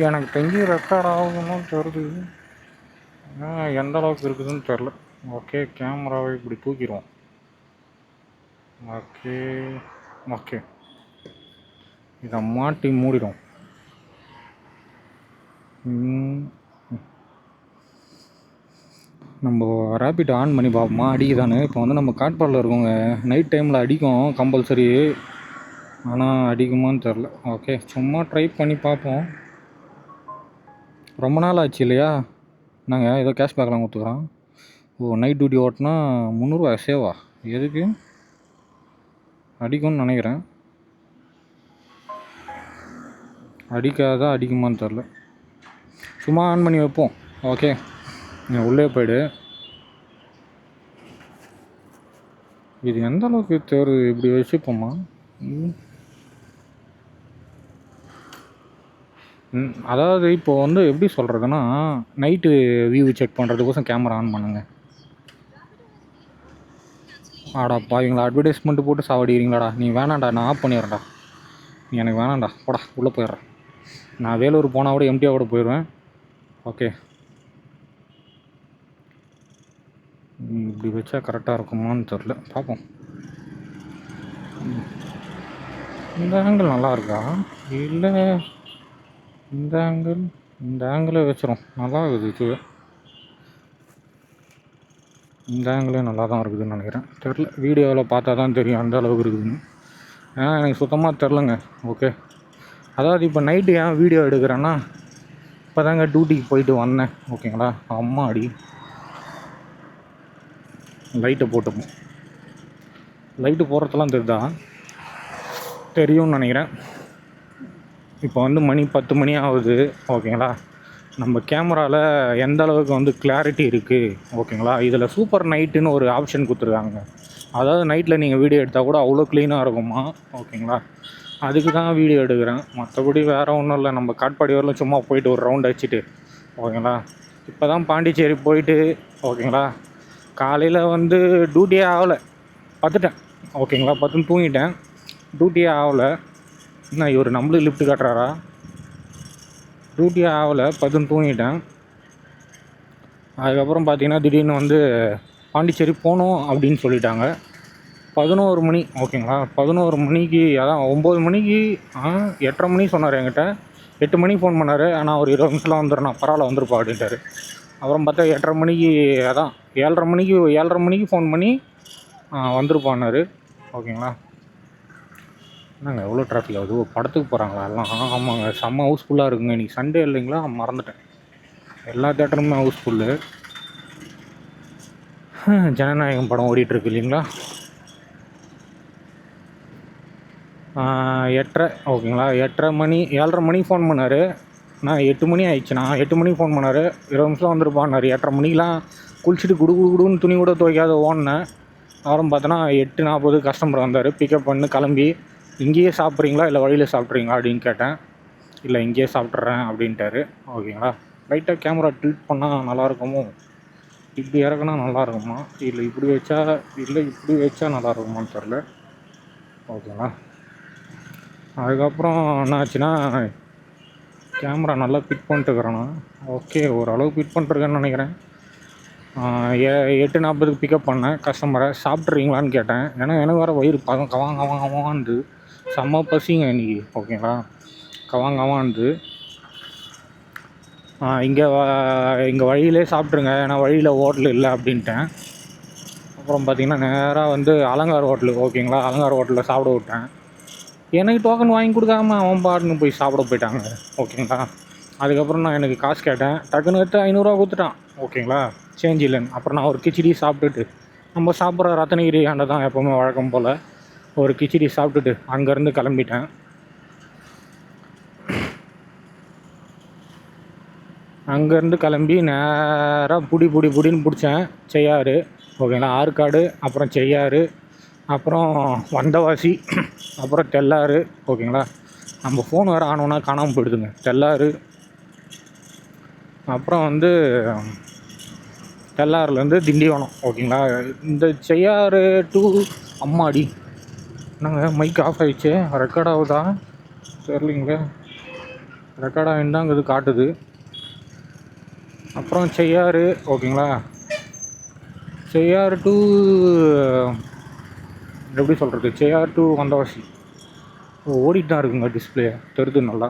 எனக்கு தெரிஞ்சு ரெக்கார்ட் ஆகுதுன்னு தெரியுது, எந்த அளவுக்கு இருக்குதுன்னு தெரில. ஓகே, கேமராவை இப்படி தூக்கிடுவோம். ஓகே ஓகே, இதை மாட்டி மூடிடும். நம்ம ரேபிட் ஆன் பண்ணி பார்ப்போமா அடிக்குதானு. இப்போ வந்து நம்ம காட்பாடில் இருக்கோங்க, நைட் டைமில் அடிக்கும் கம்பல்சரி, ஆனால் அடிக்குமான்னு தெரில. ஓகே, சும்மா ட்ரை பண்ணி பார்ப்போம். ரொம்ப நாள் ஆச்சு இல்லையா? நாங்கள் ஏதோ கேஷ் பேக்கெலாம் கொடுத்துக்குறோம். ஓ, நைட் டியூட்டி ஓட்டினா 300 சேவா? எதுக்கு அடிக்கும்னு நினைக்கிறேன். அடிக்காதான் அடிக்குமான்னு தெரில. சும்மா ஆன் பண்ணி வைப்போம். ஓகே, உள்ளே போய்டு. இது எந்த அளவுக்கு தேர் இப்படி வச்சுப்போமா? அதாவது இப்போது வந்து எப்படி சொல்கிறதுன்னா, நைட்டு வியூ செக் பண்ணுறதுக்கோசம் கேமரா ஆன் பண்ணுங்க. ஆடாப்பா, இவங்கள அட்வர்டைஸ்மெண்ட்டு போட்டு சாவடிக்கிறீங்களாடா. நீ வேணாண்டா, நான் ஆஃப் பண்ணிடுறேன்டா. நீ எனக்கு வேணாண்டா, போடா உள்ளே போயிடுறேன். நான் வேலூர் போனால் கூட எம்டியாக கூட போயிடுவேன். ஓகே, இப்படி வச்சா கரெக்டாக இருக்குமான்னு தெரில, பார்ப்போம். இந்த ஆங்கிள் நல்லா இருக்கா இல்லை இந்த ஆங்கிளே வச்சிரும். நல்லா இருக்குது இது. இந்த ஆங்கிளே நல்லா தான் இருக்குதுன்னு நினைக்கிறேன். தெரில, வீடியோவில் பார்த்தா தான் தெரியும் அந்த அளவுக்கு இருக்குதுன்னு. ஏன்னா எனக்கு சுத்தமாக தெரிலங்க. ஓகே, அதாவது இப்போ நைட்டு ஏன் வீடியோ எடுக்கிறேன்னா, இப்போ தாங்க டியூட்டிக்கு போயிட்டு வந்தேன். ஓகேங்களா, அம்மா அடி லைட்டை போட்டுப்போம். லைட்டு போடுறதெல்லாம் தெரியும்னு நினைக்கிறேன். இப்போ வந்து மணி 10 மணி ஆகுது. ஓகேங்களா, நம்ம கேமராவில் எந்த அளவுக்கு வந்து கிளாரிட்டி இருக்குது. ஓகேங்களா, இதில் சூப்பர் நைட்டுன்னு ஒரு ஆப்ஷன் கொடுத்துருக்காங்க. அதாவது நைட்டில் நீங்கள் வீடியோ எடுத்தால் கூட அவ்வளோ க்ளீனாக இருக்குமா. ஓகேங்களா, அதுக்கு தான் வீடியோ எடுக்கிறேன். மற்றபடி வேறு ஒன்றும் இல்லை. நம்ம காட்பாடி வரலாம் சும்மா போயிட்டு ஒரு ரவுண்ட் அடிச்சுட்டு. ஓகேங்களா, இப்போ தான் பாண்டிச்சேரி போயிட்டு, ஓகேங்களா, காலையில் வந்து டியூட்டியே ஆகலை, பார்த்துட்டேன். ஓகேங்களா, பார்த்துன்னு தூங்கிட்டேன். டியூட்டியே ஆகலை. என்ன இவர் நம்மளுக்கு லிஃப்ட் காட்டுறாரா? டியூட்டியே ஆகலை, பார்த்துன்னு தூங்கிட்டேன். அதுக்கப்புறம் பார்த்தீங்கன்னா திடீர்னு வந்து பாண்டிச்சேரி போகணும் அப்படின்னு சொல்லிட்டாங்க. 11 மணி. ஓகேங்களா, 11 மணிக்கு, அதான் 9 மணிக்கு 8:30 மணி சொன்னார் என்கிட்ட. 8 மணிக்கு ஃபோன் பண்ணார். ஆனால் ஒரு 20 நிமிஷத்தில் வந்துடுறேன், பரவாயில்ல வந்துருப்பா அப்படின்ட்டார். அப்புறம் பார்த்தா 8:30 மணிக்கு, அதான் 7:30 மணிக்கு ஃபோன் பண்ணி வந்துருப்பான்னாரு. ஓகேங்களா, என்னங்க எவ்வளோ டிராஃபிக் ஆகுது? படத்துக்கு போகிறாங்களா எல்லாம்? ஆமாங்க, செம்ம ஹவுஸ்ஃபுல்லாக இருக்குங்க. இன்றைக்கி சண்டே இல்லைங்களா, மறந்துட்டேன். எல்லா தேட்டருமே ஹவுஸ்ஃபுல்லு. ஜனநாயகம் படம் ஓடிட்டுருக்கு இல்லைங்களா. 8:30. ஓகேங்களா, 8:30 மணி 7:30 மணிக்கு ஃபோன் பண்ணார். நான் 8 மணி ஆயிடுச்சுண்ணா. 8 மணிக்கு ஃபோன் பண்ணார். 20 நிமிஷம் வந்துருப்பான்னாரு. 8:30 மணிக்கெலாம் குளிச்சுட்டு குடுன்னு துணி கூட துவைக்காத ஓடினேன். அப்புறம் பார்த்தோன்னா 8:40 கஸ்டமர் வந்தார். பிக்கப் பண்ணி கிளம்பி, இங்கேயே சாப்பிட்றீங்களா இல்லை வழியில் சாப்பிட்றீங்களா அப்படின்னு கேட்டேன். இல்லை இங்கேயே சாப்பிட்றேன் அப்படின்ட்டாரு. ஓகேங்களா, லைட்டாக கேமரா டில்ட் பண்ணால் நல்லாயிருக்குமோ, இப்படி இறக்குனா நல்லா இருக்குமா, இல்லை இப்படி வச்சா நல்லா இருக்குமான்னு தெரில. ஓகேங்களா, அதுக்கப்புறம் என்ன ஆச்சுன்னா, கேமரா நல்லா ஃபிட் பண்ணிட்டுருக்குறேண்ணா. ஓகே, ஓரளவு ஃபிட் பண்ணிட்டுருக்கேன்னு நினைக்கிறேன். 8:40 பிக்கப் பண்ணேன் கஸ்டமரை. சாப்பிட்றீங்களான்னு கேட்டேன். ஏன்னா எனக்கு வேறு வயிறு கவாந்து செம்ம பசிங்க இன்றைக்கி. ஓகேங்களா, கவாந்து இங்கே வழியிலே சாப்பிட்ருங்க, ஏன்னா வழியில் ஹோட்டல் இல்லை அப்படின்ட்டேன். அப்புறம் பார்த்திங்கன்னா நேராக வந்து அலங்கார் ஹோட்டலு. ஓகேங்களா, அலங்கார் ஹோட்டலில் சாப்பிட விட்டேன். எனக்கு டோக்கன் வாங்கி கொடுக்காம அவன் பாட்டுன்னு போய் சாப்பிட போயிட்டாங்க. ஓகேங்களா, அதுக்கப்புறம் நான் எனக்கு காசு கேட்டேன். டக்குன்னு எடுத்து 500 கொடுத்துட்டான். ஓகேங்களா, சேஞ்ச் இல்லைன்னு. அப்புறம் நான் ஒரு கிச்சடி சாப்பிட்டுட்டு, நம்ம சாப்பிட்ற ரத்னகிரி ஆண்டை தான் எப்போவுமே வழக்கம் போல் ஒரு கிச்சடி சாப்பிட்டுட்டு அங்கேருந்து கிளம்பிட்டேன். அங்கேருந்து கிளம்பி நேராக புடின்னு பிடிச்சேன் செய்யாறு. ஓகேங்களா, ஆற்காடு, அப்புறம் செய்யாறு, அப்புறம் வந்தவாசி, அப்புறம் தெல்லாறு. ஓகேங்களா, நம்ம ஃபோன் வேறு ஆனோன்னா காணாமல் போயிடுதுங்க. தெல்லாறு. அப்புறம் வந்து தெல்லாறுலேருந்து திண்டிவனம். ஓகேங்களா, இந்த செய்யாறு டு அம்மாடி. என்னங்க மைக் ஆஃப் ஆகிடுச்சு, ரெக்கார்ட் ஆகுதா தெரியலிங்களே. ரெக்கார்ட் ஆகிருந்தாங்க இது காட்டுது. அப்புறம் செய்யாறு. ஓகேங்களா, செய்யாறு டு எப்படி சொல்கிறது, செய்யாறு டு வந்தவாசி ஓடிட்டு தான் இருக்குங்க. டிஸ்பிளே தெரியுது நல்லா.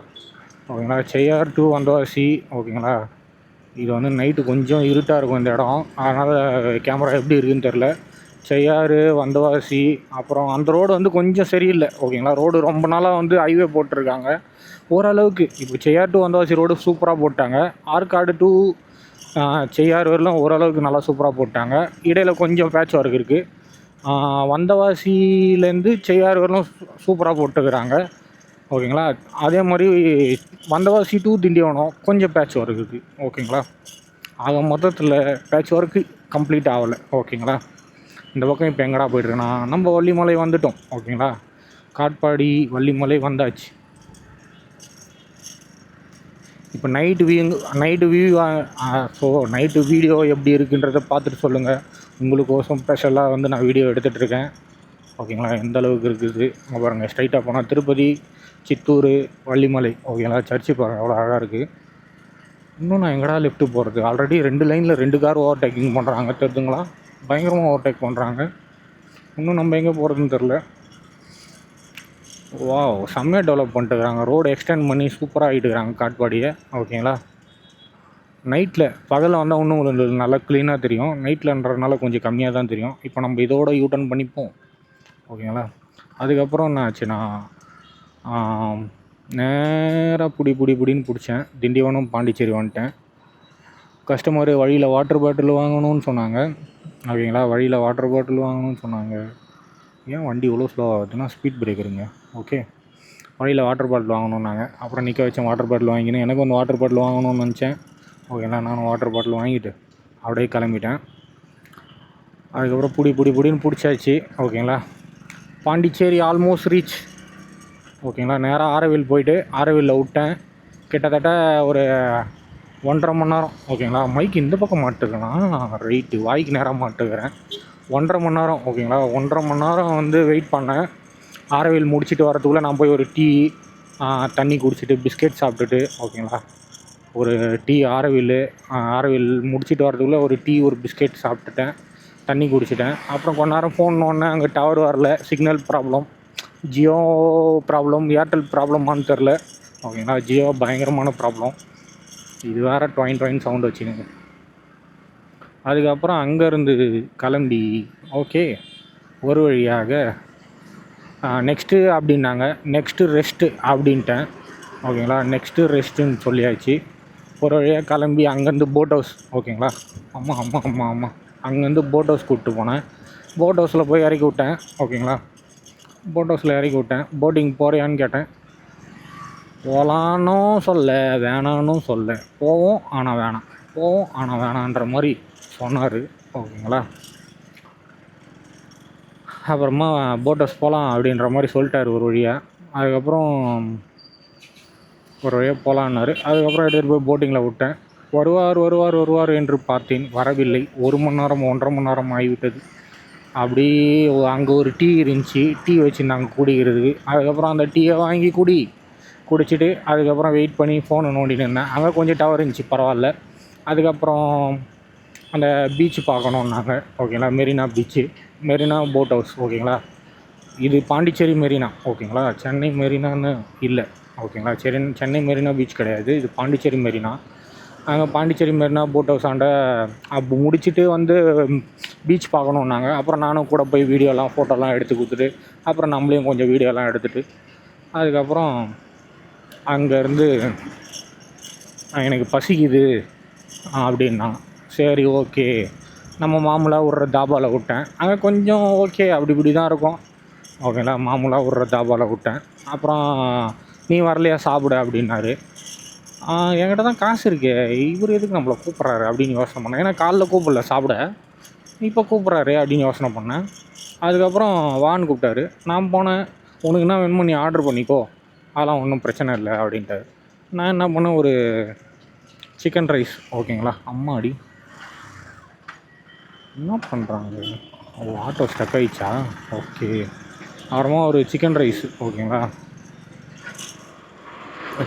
ஓகேங்களா, செய்யாறு டு வந்தவாசி. ஓகேங்களா, இது வந்து நைட்டு கொஞ்சம் இருட்டாக இருக்கும் இந்த இடம், அதனால் கேமரா எப்படி இருக்குதுன்னு தெரில. செய்யாறு வந்தவாசி. அப்புறம் அந்த ரோடு வந்து கொஞ்சம் சரியில்லை. ஓகேங்களா, ரோடு ரொம்ப நாளாக வந்து ஹைவே போட்டிருக்காங்க ஓரளவுக்கு. இப்போ செய்யாறு டு வந்தவாசி ரோடு சூப்பராக போட்டாங்க. ஆற்காடு டு செய்யாறு வரலாம் ஓரளவுக்கு நல்லா சூப்பராக போட்டாங்க. இடையில கொஞ்சம் பேட்ச் ஒர்க் இருக்குது. வந்தவாசியிலேருந்து செய்யாறு வரலாம் சூப்பராக போட்டுக்கிறாங்க. ஓகேங்களா, அதே மாதிரி வந்தவாசி டு திண்டிவனம் கொஞ்சம் பேட்ச் ஒர்க் இருக்குது. ஓகேங்களா, ஆக மொத்தத்தில் பேட்ச் ஒர்க்கு கம்ப்ளீட் ஆகலை. ஓகேங்களா, இந்த பக்கம் இப்போ எங்கடா போய்ட்டுருக்குன்னா நம்ம வள்ளிமலை வந்துவிட்டோம். ஓகேங்களா, காட்பாடி வள்ளிமலை வந்தாச்சு. இப்போ night view so night video எப்படி இருக்குன்றதை பார்த்துட்டு சொல்லுங்கள். உங்களுக்கோசம் ஸ்பெஷலாக வந்து நான் வீடியோ எடுத்துகிட்ருக்கேன். ஓகேங்களா, எந்த அளவுக்கு இருக்குது அங்கே பாருங்கள். ஸ்ட்ரைட்டாக போனால் திருப்பதி, சித்தூர், வள்ளிமலை. ஓகேங்களா, சர்ச்சு பாருங்கள் எவ்வளோ அழகாக இருக்குது. இன்னும் நான் எங்கடா லெஃப்ட்டு போகிறது, ஆல்ரெடி 2 லைனில் 2 கார் ஓவர்டேக்கிங் பண்ணுறாங்க தெரியுதுங்களா, பயங்கரமாக ஓவர்டேக் பண்ணுறாங்க. இன்னும் நம்ம எங்கே போகிறதுன்னு தெரில. வாவ், செம்மையாக டெவலப் பண்ணிட்டுருக்காங்க. ரோடு எக்ஸ்டெண்ட் பண்ணி சூப்பராக ஆகிட்டுருக்காங்க காட்பாடியை. ஓகேங்களா, நைட்டில் பகலில் வந்தால் இன்னும் நல்லா க்ளீனாக தெரியும், நைட்டில்ன்றதுனால கொஞ்சம் கம்மியாக தான் தெரியும். இப்போ நம்ம இதோட யூட்டர்ன் பண்ணிப்போம். ஓகேங்களா, அதுக்கப்புறம் என்ன ஆச்சுன்னா நேராக புடின்னு பிடிச்சேன். திண்டிவனம் பாண்டிச்சேரி வந்துட்டேன். கஸ்டமரு வழியில் வாட்டர் பாட்டில் வாங்கணும்னு சொன்னாங்க. ஓகேங்களா, வழியில் வாட்டர் பாட்டில் வாங்கணும்னு சொன்னாங்க. ஏன் வண்டி இவ்வளோ ஸ்லோ ஆகுதுன்னா ஸ்பீட் பிரேக்கருங்க. ஓகே, வழியில் வாட்டர் பாட்டில் வாங்கணுன்னாங்க. அப்புறம் நிற்க வச்சேன், வாட்டர் பாட்டில் வாங்கினேன். எனக்கு வந்து வாட்டர் பாட்டில் வாங்கணும்னு நினச்சேன். ஓகேங்களா, நானும் வாட்டர் பாட்டில் வாங்கிட்டு அப்படியே கிளம்பிட்டேன். அதுக்கப்புறம் புடின்னு பிடிச்சாச்சு. ஓகேங்களா, பாண்டிச்சேரி ஆல்மோஸ்ட் ரீச். ஓகேங்களா, நேராக ஆரவில் போயிட்டு ஆரவில்லில் விட்டேன். கிட்டத்தட்ட ஒரு 1.5 மணி நேரம். ஓகேங்களா, மைக் இந்த பக்கம் மாட்டுக்கலாம், ரைட்டு வாய்க்கு நேராக மாட்டுக்கிறேன். 1.5 மணி நேரம். ஓகேங்களா, 1.5 மணி நேரம் வந்து வெயிட் பண்ணேன். ஆரவில் முடிச்சுட்டு வரதுக்குள்ளே நான் போய் ஒரு டீ, தண்ணி குடிச்சிட்டு பிஸ்கெட் சாப்பிட்டுட்டு. ஓகேங்களா, ஒரு டீ ஆரவில் முடிச்சுட்டு வரதுக்குள்ளே ஒரு டீ ஒரு பிஸ்கெட் சாப்பிட்டுட்டேன், தண்ணி குடிச்சிட்டேன். அப்புறம் கொஞ்ச நேரம் ஃபோன் நோண்டினேன். அங்கே டவர் வரல, signal problem, Jio problem, Airtel ப்ராப்ளமானு தெரில. ஓகேங்களா, ஜியோ பயங்கரமான ப்ராப்ளம். இது வேறு டொயின் சவுண்டு வச்சுக்கோங்க. அதுக்கப்புறம் அங்கேருந்து கிளம்பி ஓகே ஒரு வழியாக நெக்ஸ்ட்டு அப்படின்னாங்க. நெக்ஸ்ட்டு ரெஸ்ட்டு அப்படின்ட்டேன். ஓகேங்களா, நெக்ஸ்ட்டு ரெஸ்ட்டுன்னு சொல்லியாச்சு. ஒரு வழியாக கிளம்பி அங்கேருந்து போட் ஹவுஸ். ஓகேங்களா, ஆமாம் அங்கேருந்து போட் ஹவுஸ் கூப்பிட்டு போனேன். போட் ஹவுஸில் போய் இறக்கி விட்டேன். ஓகேங்களா, போட் ஹவுஸில் இறக்கி விட்டேன். போட்டிங் போகிறியான்னு கேட்டேன். போகலான்னும் சொல்ல, வேணான்னும் சொல்ல, போவோம் ஆனால் வேணான்ற மாதிரி சொன்னார். ஓகேங்களா, அப்புறமா போட் ஹவுஸ் போகலாம் அப்படின்ற மாதிரி சொல்லிட்டார் ஒரு வழியாக. அதுக்கப்புறம் ஒரு வழியாக போகலான்னாரு. அதுக்கப்புறம் எடுத்துகிட்டு போய் போட்டிங்கில் விட்டேன். வருவார் என்று பார்த்தேன், வரவில்லை. 1 மணி நேரம் 1.5 மணி நேரம் ஆகிவிட்டது. அப்படி அங்கே ஒரு டீ இருந்துச்சு, டீ வச்சுருந்தாங்க குடிக்கிறதுக்கு. அதுக்கப்புறம் அந்த டீயை வாங்கி குடிச்சிட்டு அதுக்கப்புறம் வெயிட் பண்ணி ஃபோனை நோண்டின்னு இருந்தேன். அங்கே கொஞ்சம் டவர் இருந்துச்சு, பரவாயில்ல. அதுக்கப்புறம் அந்த பீச்சு பார்க்கணுன்னாங்க. ஓகேங்களா, மெரினா போட் ஹவுஸ். ஓகேங்களா, இது பாண்டிச்சேரி மெரினா. ஓகேங்களா, சென்னை மெரினான்னு இல்லை. ஓகேங்களா, சென்னை மெரினா பீச் கிடையாது, இது பாண்டிச்சேரி மெரினா. அங்கே பாண்டிச்சேரி மெரினா போட் ஹவுஸ் ஆண்ட அப்போ முடிச்சுட்டு வந்து பீச் பார்க்கணுன்னாங்க. அப்புறம் நானும் கூட போய் வீடியோலாம் ஃபோட்டோலாம் எடுத்து கொடுத்துட்டு அப்புறம் நம்மளையும் கொஞ்சம் வீடியோலாம் எடுத்துகிட்டு அதுக்கப்புறம் அங்கேருந்து எனக்கு பசிக்குது அப்படின்னா சரி ஓகே நம்ம மாமூலாக விட்ற தாபாவில் விட்டேன். அங்கே கொஞ்சம் ஓகே அப்படி இப்படி தான் இருக்கும். ஓகேங்களா, மாமூலாக விட்ற தாபாவில் விட்டேன். அப்புறம் நீ வரலையா சாப்பிட அப்படின்னாரு. என்கிட்ட தான் காசு இருக்கு, இவர் எதுக்கு நம்மளை கூப்பிட்றாரு அப்படின்னு யோசனை பண்ணேன். ஏன்னா காலைல கூப்பிடல சாப்பிட, இப்போ கூப்பிட்றாரு அப்படின்னு யோசனை பண்ணேன். அதுக்கப்புறம் வான்னு கூப்பிட்டாரு. நான் போனேன். உனக்கு என்ன வேணுமோ நீ ஆர்டர் பண்ணிக்கோ, அதெல்லாம் ஒன்றும் பிரச்சனை இல்லை அப்படின்ட்டாரு. நான் என்ன பண்ணேன், ஒரு சிக்கன் ரைஸ். ஓகேங்களா, அம்மாடி என்ன பண்ணுறாங்க, ஓ ஆட்டோ ஸ்டக் ஆகிடுச்சா, ஓகே. அப்புறமா ஒரு சிக்கன் ரைஸ். ஓகேங்களா,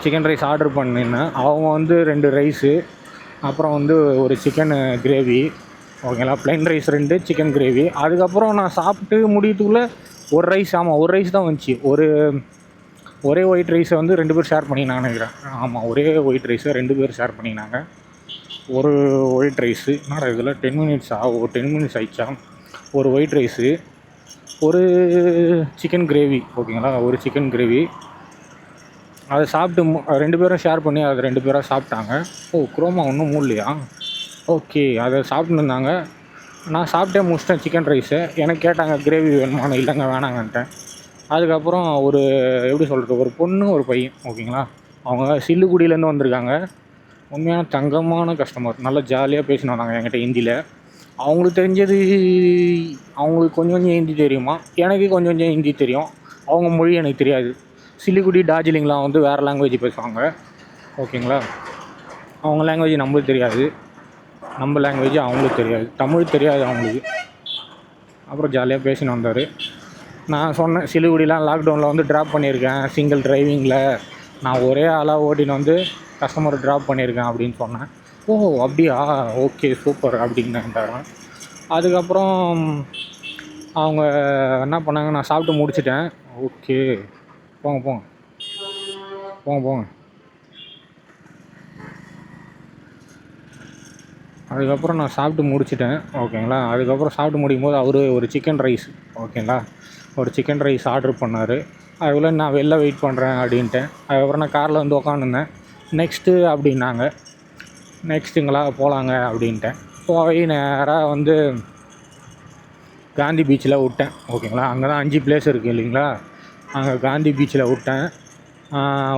சிக்கன் ரைஸ் ஆர்டர் பண்ணினேன். அவங்க வந்து 2 ரைஸு, அப்புறம் வந்து ஒரு சிக்கன் கிரேவி. ஓகேங்களா, ப்ளைன் ரைஸ் 2, சிக்கன் கிரேவி. அதுக்கப்புறம் நான் சாப்பிட்டு முடியத்துக்குள்ளே ஒரு ரைஸ், ஆமாம் ஒரு ரைஸ் தான் வந்துச்சு. ஒரே ஒயிட் ரைஸை வந்து 2 பேர் ஷேர் பண்ணினாங்கன்னு நினைக்கிறேன். ஆமாம், ஒரே ஒயிட் ரைஸை 2 பேர் ஷேர் பண்ணினாங்க. ஒரு ஒயிட் ரைஸு, என்னடா இதில் 10 மினிட்ஸா, ஒரு 10 மினிட்ஸ் ஆகிடுச்சா. ஒரு ஒயிட் ரைஸு, ஒரு சிக்கன் கிரேவி. ஓகேங்களா, ஒரு சிக்கன் கிரேவி. அதை சாப்பிட்டு 2 பேரும் ஷேர் பண்ணி அதை 2 பேராக சாப்பிட்டாங்க. ஓ குரோமா ஒன்றும் மூடலையா, ஓகே. அதை சாப்பிட்டுன்னு இருந்தாங்க. நான் சாப்பிட்டே முடிச்சிட்டேன் சிக்கன் ரைஸை. எனக்கு கேட்டாங்க கிரேவி வேணுமான்னு, இல்லைங்க வேணாங்கன்ட்டேன். அதுக்கப்புறம் ஒரு எப்படி சொல்கிறது, ஒரு பொண்ணு ஒரு பையன். ஓகேங்களா, அவங்க சில்லுக்குடியிலேருந்து வந்திருக்காங்க. உண்மையான தங்கமான கஸ்டமர், நல்லா ஜாலியாக பேசினு வந்தாங்க என்கிட்ட ஹிந்தியில். அவங்களுக்கு தெரிஞ்சது, அவங்களுக்கு கொஞ்சம் கொஞ்சம் ஹிந்தி தெரியுமா, எனக்கு கொஞ்சம் கொஞ்சம் ஹிந்தி தெரியும். அவங்க மொழி எனக்கு தெரியாது. சில்லிக்குடி டார்ஜிலிங்லாம் வந்து வேறு லாங்குவேஜ் பேசுவாங்க. ஓகேங்களா, அவங்க லாங்குவேஜ் நம்மளுக்கு தெரியாது, நம்ம லாங்குவேஜ் அவங்களுக்கு தெரியாது, தமிழ் தெரியாது அவங்களுக்கு. அப்புறம் ஜாலியாக பேசின்னு வந்தார். நான் சொன்னேன், சிலிகுடிலாம் லாக்டவுனில் வந்து ட்ராப் பண்ணியிருக்கேன் சிங்கிள் டிரைவிங்கில், நான் ஒரே ஆளாக ஓட்டின்னு வந்து கஸ்டமரை ட்ராப் பண்ணியிருக்கேன் அப்படின்னு சொன்னேன். ஓ அப்படியா, ஓகே சூப்பர் அப்படின்னுட்டாங்க. அதுக்கப்புறம் அவங்க என்ன பண்ணாங்க, நான் சாப்பிட்டு முடிச்சிட்டேன். ஓகே போங்க போங்க போங்க போங்க. அதுக்கப்புறம் நான் சாப்பிட்டு முடிச்சிட்டேன். ஓகேங்களா, அதுக்கப்புறம் சாப்பிட்டு முடிக்கும் போது அவர் ஒரு சிக்கன் ரைஸ். ஓகேங்களா, ஒரு சிக்கன் ரைஸ் ஆர்டர் பண்ணார். அதுக்குள்ளே நான் வெளில வெயிட் பண்ணுறேன் அப்படின்ட்டேன். அதுக்கப்புறம் நான் காரில் வந்து உக்காந்துருந்தேன். நெக்ஸ்ட்டு அப்படின்னாங்க. நெக்ஸ்ட்டுங்களா போகலாங்க அப்படின்ட்டேன். போய் நேராக வந்து காந்தி பீச்சில் விட்டேன். ஓகேங்களா, அங்கே தான் 5 பிளேஸ் இருக்குது இல்லைங்களா, அங்கே காந்தி பீச்சில் விட்டேன்.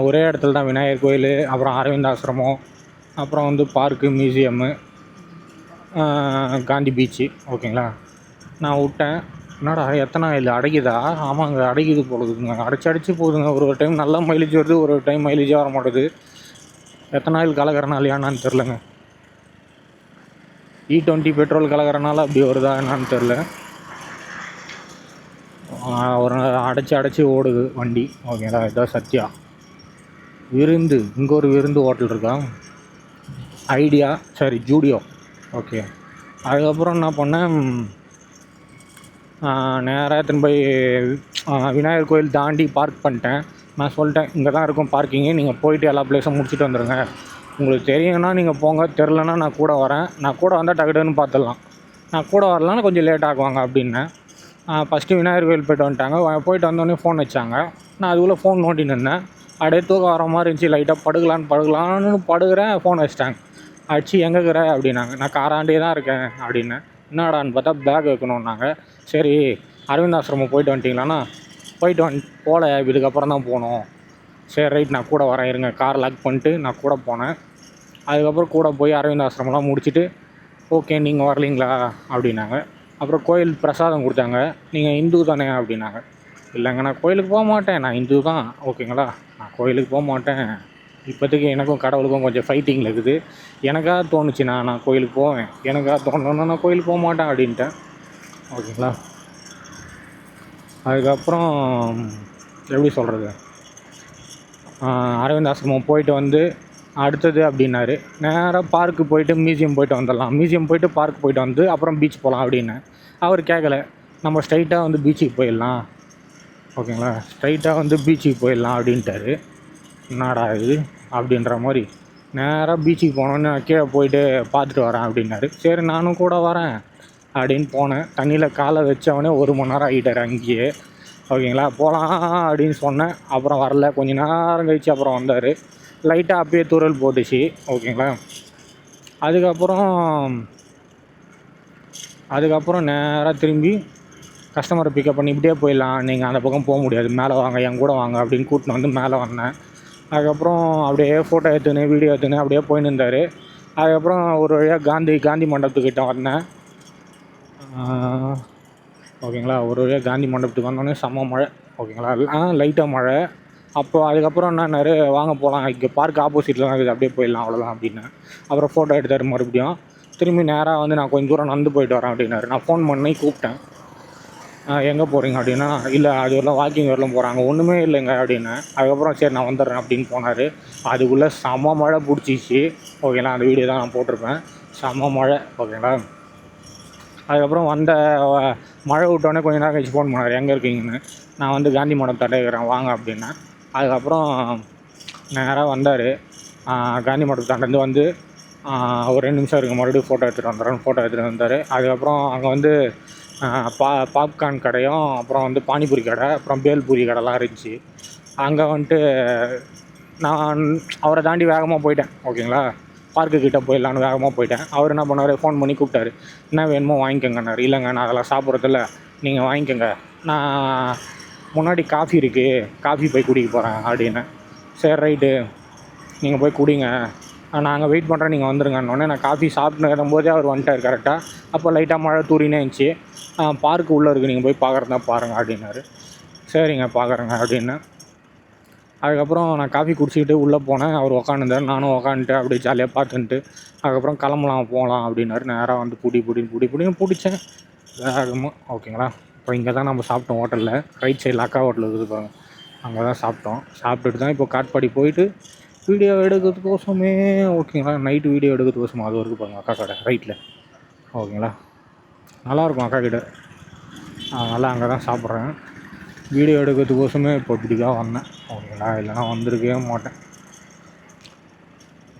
ஒரே இடத்துல தான் விநாயகர் கோயில், அப்புறம் அரவிந்த் ஆசிரமம், அப்புறம் வந்து பார்க்கு, மியூசியம்மு, காந்தி பீச்சு. ஓகேங்களா, நான் விட்டேன். என்னடா எத்தனை இல்லை அடைக்குதா, ஆமாங்க அடைக்குது போகுதுங்க, அடிச்சு போகுதுங்க. ஒரு டைம் நல்லா மைலேஜ் வருது, ஒரு டைம் மைலேஜாக வர மாட்டேது. எத்தனை ஆயில் கலக்கிறனால என்னான்னு தெரிலங்க. E20 பெட்ரோல் கலக்கிறனால அப்படி வருதா என்னான்னு தெரில. ஒரு அடைச்சி ஓடுது வண்டி. ஓகேங்களா, இதுதான் சத்யா விருந்து. இங்கே ஒரு விருந்து ஹோட்டல் இருக்கா, ஐடியா சரி ஜூடியோ. ஓகே, அதுக்கப்புறம் என்ன பண்ணேன், நேராக திரும்ப விநாயகர் கோயில் தாண்டி பார்க் பண்ணிட்டேன். நான் சொல்லிட்டேன், இங்கே தான் இருக்கும் பார்க்கிங்கு, நீங்கள் போயிட்டு எல்லா பிளேஸும் முடிச்சுட்டு வந்துடுங்க. உங்களுக்கு தெரியுங்கன்னா நீங்கள் போங்க, தெரிலனா நான் கூட வரேன், நான் கூட வந்தால் டக்குன்னு பார்த்துடலாம், நான் கூட வரலான்னு கொஞ்சம் லேட் ஆகுவாங்க அப்படின்னேன். ஃபஸ்ட்டு விநாயகர் கோயில் போய்ட்டு வந்துட்டாங்க. போயிட்டு வந்தோடனே ஃபோன் வச்சாங்க. நான் அதுக்குள்ளே ஃபோன் நோண்டின்னு இருந்தேன். அப்படியே தூக்கம் வர மாதிரி இருந்துச்சு. லைட்டாக படுக்கலான்னு படுக்கிறேன், ஃபோன் வச்சிட்டாங்க. அடிச்சு எங்கே இருக்கிற அப்படின்னாங்க. நான் காராண்டே தான் இருக்கேன் அப்படின்னேன். என்னடான்னு பார்த்தா பேக் வைக்கணுன்னாங்க. சரி அரவிந்த் ஆசிரமம் போயிட்டு வந்துட்டிங்களாண்ணா, போயிட்டு போகல, இதுக்கப்புறம் தான் போகணும். சரி ரைட், நான் கூட வரேன் இருங்க, கார் லாக் பண்ணிட்டு நான் கூட போனேன். அதுக்கப்புறம் கூட போய் அரவிந்த் ஆசிரமெல்லாம் முடிச்சுட்டு, ஓகே நீங்கள் வரலீங்களா அப்படின்னாங்க. அப்புறம் கோயில் பிரசாதம் கொடுத்தாங்க. நீங்கள் இந்து தானே அப்படின்னாங்க. இல்லைங்க நான் கோயிலுக்கு போக மாட்டேன், நான் இந்து தான். ஓகேங்களா, நான் கோயிலுக்கு போக மாட்டேன், இப்போதைக்கு எனக்கும் கடவுளுக்கும் கொஞ்சம் ஃபைட்டிங்கில் இருக்குது. எனக்காக தோணுச்சுண்ணா நான் கோயிலுக்கு போவேன், எனக்காக தோணுன்னா நான் கோயிலுக்கு போக மாட்டேன் அப்படின்ட்டேன். ஓகேங்களா, அதுக்கப்புறம் எப்படி சொல்கிறது, அரவிந்த் ஆசிரமம் போயிட்டு வந்து அடுத்தது அப்படின்னாரு. நேராக பார்க்கு போயிட்டு மியூசியம் போயிட்டு வந்துடலாம், மியூசியம் போயிட்டு பார்க் போயிட்டு வந்து அப்புறம் பீச் போகலாம் அப்படின்னு. அவர் கேட்கல, நம்ம ஸ்ட்ரைட்டாக வந்து பீச்சுக்கு போயிடலாம். ஓகேங்களா, ஸ்ட்ரைட்டாக வந்து பீச்சுக்கு போயிடலாம் அப்படின்ட்டாரு. என்னடா இது அப்படின்ற மாதிரி. நேராக பீச்சுக்கு போனோன்னு நான் கீழே போயிட்டு பார்த்துட்டு வரேன் அப்படின்னாரு. சரி நானும் கூட வரேன் அப்படின்னு போனேன். தண்ணியில் காலை வச்சவொடனே 1 மணி நேரம் ஆகிட்டார் அங்கேயே. ஓகேங்களா, போகலாம் அப்படின்னு சொன்னேன். அப்புறம் வரல, கொஞ்சம் நேரம் கழிச்சு அப்புறம் வந்தார். லைட்டாக அப்பயே தூரல் போட்டுச்சு. ஓகேங்களா, அதுக்கப்புறம் நேராக திரும்பி கஸ்டமரை பிக்கப் பண்ணி இப்படியே போயிடலாம், நீங்கள் அந்த பக்கம் போக முடியாது, மேலே வாங்க என் கூட வாங்க அப்படின்னு கூட்டின்னு வந்து மேலே வந்தேன். அதுக்கப்புறம் அப்படியே ஃபோட்டோ எடுத்துன்னு வீடியோ எடுத்துன்னு அப்படியே போயின்னு இருந்தார். அதுக்கப்புறம் ஒரு வழியாக காந்தி மண்டபத்துக்கிட்ட வந்தேன். ஓகேங்களா, ஒரு வழியாக காந்தி மண்டபத்துக்கு வந்தோடனே செம்ம மழை. ஓகேங்களா. லைட்டாக மழை. அப்போது அதுக்கப்புறம் என்னான்னாரு, வாங்க போகலாம், இங்கே பார்க் ஆப்போசிட்டில் தான் இருக்குது, அப்படியே போயிடலாம் அவ்வளோதான் அப்படின்னேன். அப்புறம் ஃபோட்டோ எடுத்தார் மறுபடியும். திரும்பி நேராக வந்து நான் கொஞ்சம் தூரம் நடந்து போயிட்டு வரேன் அப்படின்னாரு. நான் ஃபோன் பண்ணி கூப்பிட்டேன். எங்கே போகிறீங்க அப்படின்னா, இல்லை அது வரலாம் வாக்கிங் வரலாம் போகிறாங்க. ஒன்றுமே இல்லைங்க அப்படின்னேன். அதுக்கப்புறம் சரி நான் வந்துடுறேன் அப்படின்னு போனார். அதுக்குள்ளே செம்ம மழை பிடிச்சிச்சு. ஓகேங்களா, அந்த வீடியோ தான் நான் போட்டிருப்பேன். செம்ம மழை. ஓகேங்களா. அதுக்கப்புறம் மழை விட்டோடனே கொஞ்சம் நேரம் கழிச்சு ஃபோன் பண்ணார், எங்கே இருக்கீங்கன்னு. நான் வந்து காந்தி மடம் தடைக்கிறேன் வாங்க அப்படின்னேன். அதுக்கப்புறம் நேராக வந்தார். காந்தி மடத்தாண்டேருந்து வந்து ஒரு 2 நிமிஷம் இருக்குது, மறுபடியும் ஃபோட்டோ எடுத்துகிட்டு வந்துடுறேன்னு ஃபோட்டோ எடுத்துகிட்டு வந்தார். அதுக்கப்புறம் அங்கே வந்து பாப்கார்ன் கடையும், அப்புறம் வந்து பானிபூரி கடை, அப்புறம் பேல்பூரி கடைலாம் இருந்துச்சு. அங்கே வந்துட்டு நான் அவரை தாண்டி வேகமாக போயிட்டேன். ஓகேங்களா. பார்க்குக்கிட்ட போயிடலான்னு வேகமாக போயிட்டேன். அவர் என்ன பண்ணார், ஃபோன் பண்ணி கூப்பிட்டாரு. என்ன வேணுமோ வாங்கிக்கோங்கன்னாரு. இல்லைங்க நான் அதெல்லாம் சாப்பிட்றதில்ல, நீங்கள் வாங்கிக்கோங்க, நான் முன்னாடி காஃபி இருக்குது, காஃபி போய் குடிக்க போகிறேன் அப்படின்னேன். சரி ரைட்டு, நீங்கள் போய் குடிங்க, நாங்கள் வெயிட் பண்ணுறேன், நீங்கள் வந்துருங்கன்னொடனே நான் காஃபி சாப்பிட்டு இருக்கும்போதே அவர் வந்துட்டார் கரெக்டாக. அப்போ லைட்டாக மழை தூரினே இருந்துச்சு. பார்க்கு உள்ளே இருக்குது, நீங்கள் போய் பார்க்குறதா பாருங்கள் அப்படின்னாரு. சரிங்க பார்க்குறேங்க அப்படின்னு. அதுக்கப்புறம் நான் காஃபி குடிச்சிக்கிட்டு உள்ளே போனேன். அவர் உக்காந்துருந்தார், நானும் உக்காந்துட்டு அப்படியே ஜாலியாக பார்த்துன்ட்டு அதுக்கப்புறம் கிளம்பலாம் போகலாம் அப்படின்னாரு. நேராக வந்து பிடின்னு பிடிச்சேன் வேகமாக. ஓகேங்களா. இப்போ இங்கே தான் நம்ம சாப்பிட்டோம் ஹோட்டலில், ரைட் சைடில் அக்கா ஹோட்டல் இருக்குது பாருங்க, அங்கே தான் சாப்பிட்டோம். சாப்பிட்டுட்டு தான் இப்போ காட்பாடி போயிட்டு வீடியோ எடுக்கிறதுக்கோசமே. ஓகேங்களா. நைட்டு வீடியோ எடுக்கிறதுக்கோசம் அது வரைக்கும் பாருங்கள் அக்கா கடை ரைட்டில். ஓகேங்களா. நல்லாயிருக்கும் அக்கா கிட்ட, அதனால் அங்கே தான் சாப்பிட்றேன். வீடியோ எடுக்கிறதுக்கோசமே இப்போ இப்படிக்காக வந்தேன். ஓகேங்களா. இல்லைனா வந்திருக்கவே மாட்டேன்.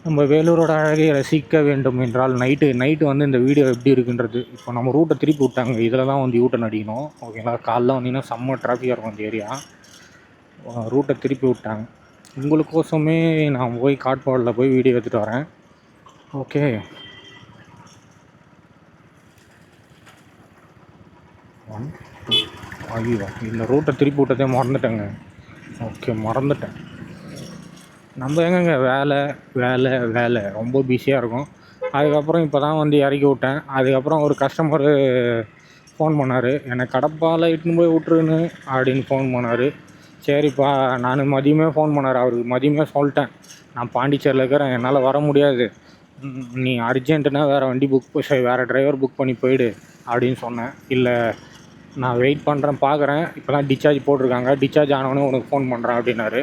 நம்ம வேலூரோட அழகை ரசிக்க வேண்டும் என்றால் நைட்டு வந்து இந்த வீடியோ எப்படி இருக்குன்றது. இப்போ நம்ம ரூட்டை திருப்பி விட்டாங்க, இதில் தான் வந்து யூட்டன் அடிக்கணும். ஓகேங்களா. காலைல வந்தீங்கன்னா செம்ம டிராஃபிக்காக இருக்கும் அந்த ஏரியா. ரூட்டை திருப்பி விட்டாங்க. உங்களுக்கோசமே நான் போய் காட்பாடில் போய் வீடியோ எடுத்துகிட்டு வரேன். ஓகே. ஐயோ, இந்த ரூட்டை திருப்பி விட்டதே மறந்துட்டேங்க. ஓகே, மறந்துட்டேன். நம்ம எங்கங்க வேலை ரொம்ப பிஸியாக இருக்கும். அதுக்கப்புறம் இப்போ தான் வந்து இறக்கி விட்டேன். அதுக்கப்புறம் ஒரு கஸ்டமரு ஃபோன் பண்ணார், என்னை கடப்பால் இட்டுன்னு போய் விட்ருன்னு அப்படின்னு ஃபோன் பண்ணார். சரிப்பா, நான் மதியமே ஃபோன் பண்ணார். அவருக்கு மதியமே சொல்லிட்டேன், நான் பாண்டிச்சேரியில் இருக்கிறேன், என்னால் வர முடியாது, நீ அர்ஜென்ட்டுனா வேறு டிரைவர் புக் பண்ணி போயிடு அப்படின்னு சொன்னேன். இல்லை நான் வெயிட் பண்ணுறேன், பார்க்குறேன், இப்போ தான் டிஸ்சார்ஜ் போட்டிருக்காங்க, டிஸ்சார்ஜ் ஆனோடனே உனக்கு ஃபோன் பண்ணுறேன் அப்படின்னாரு.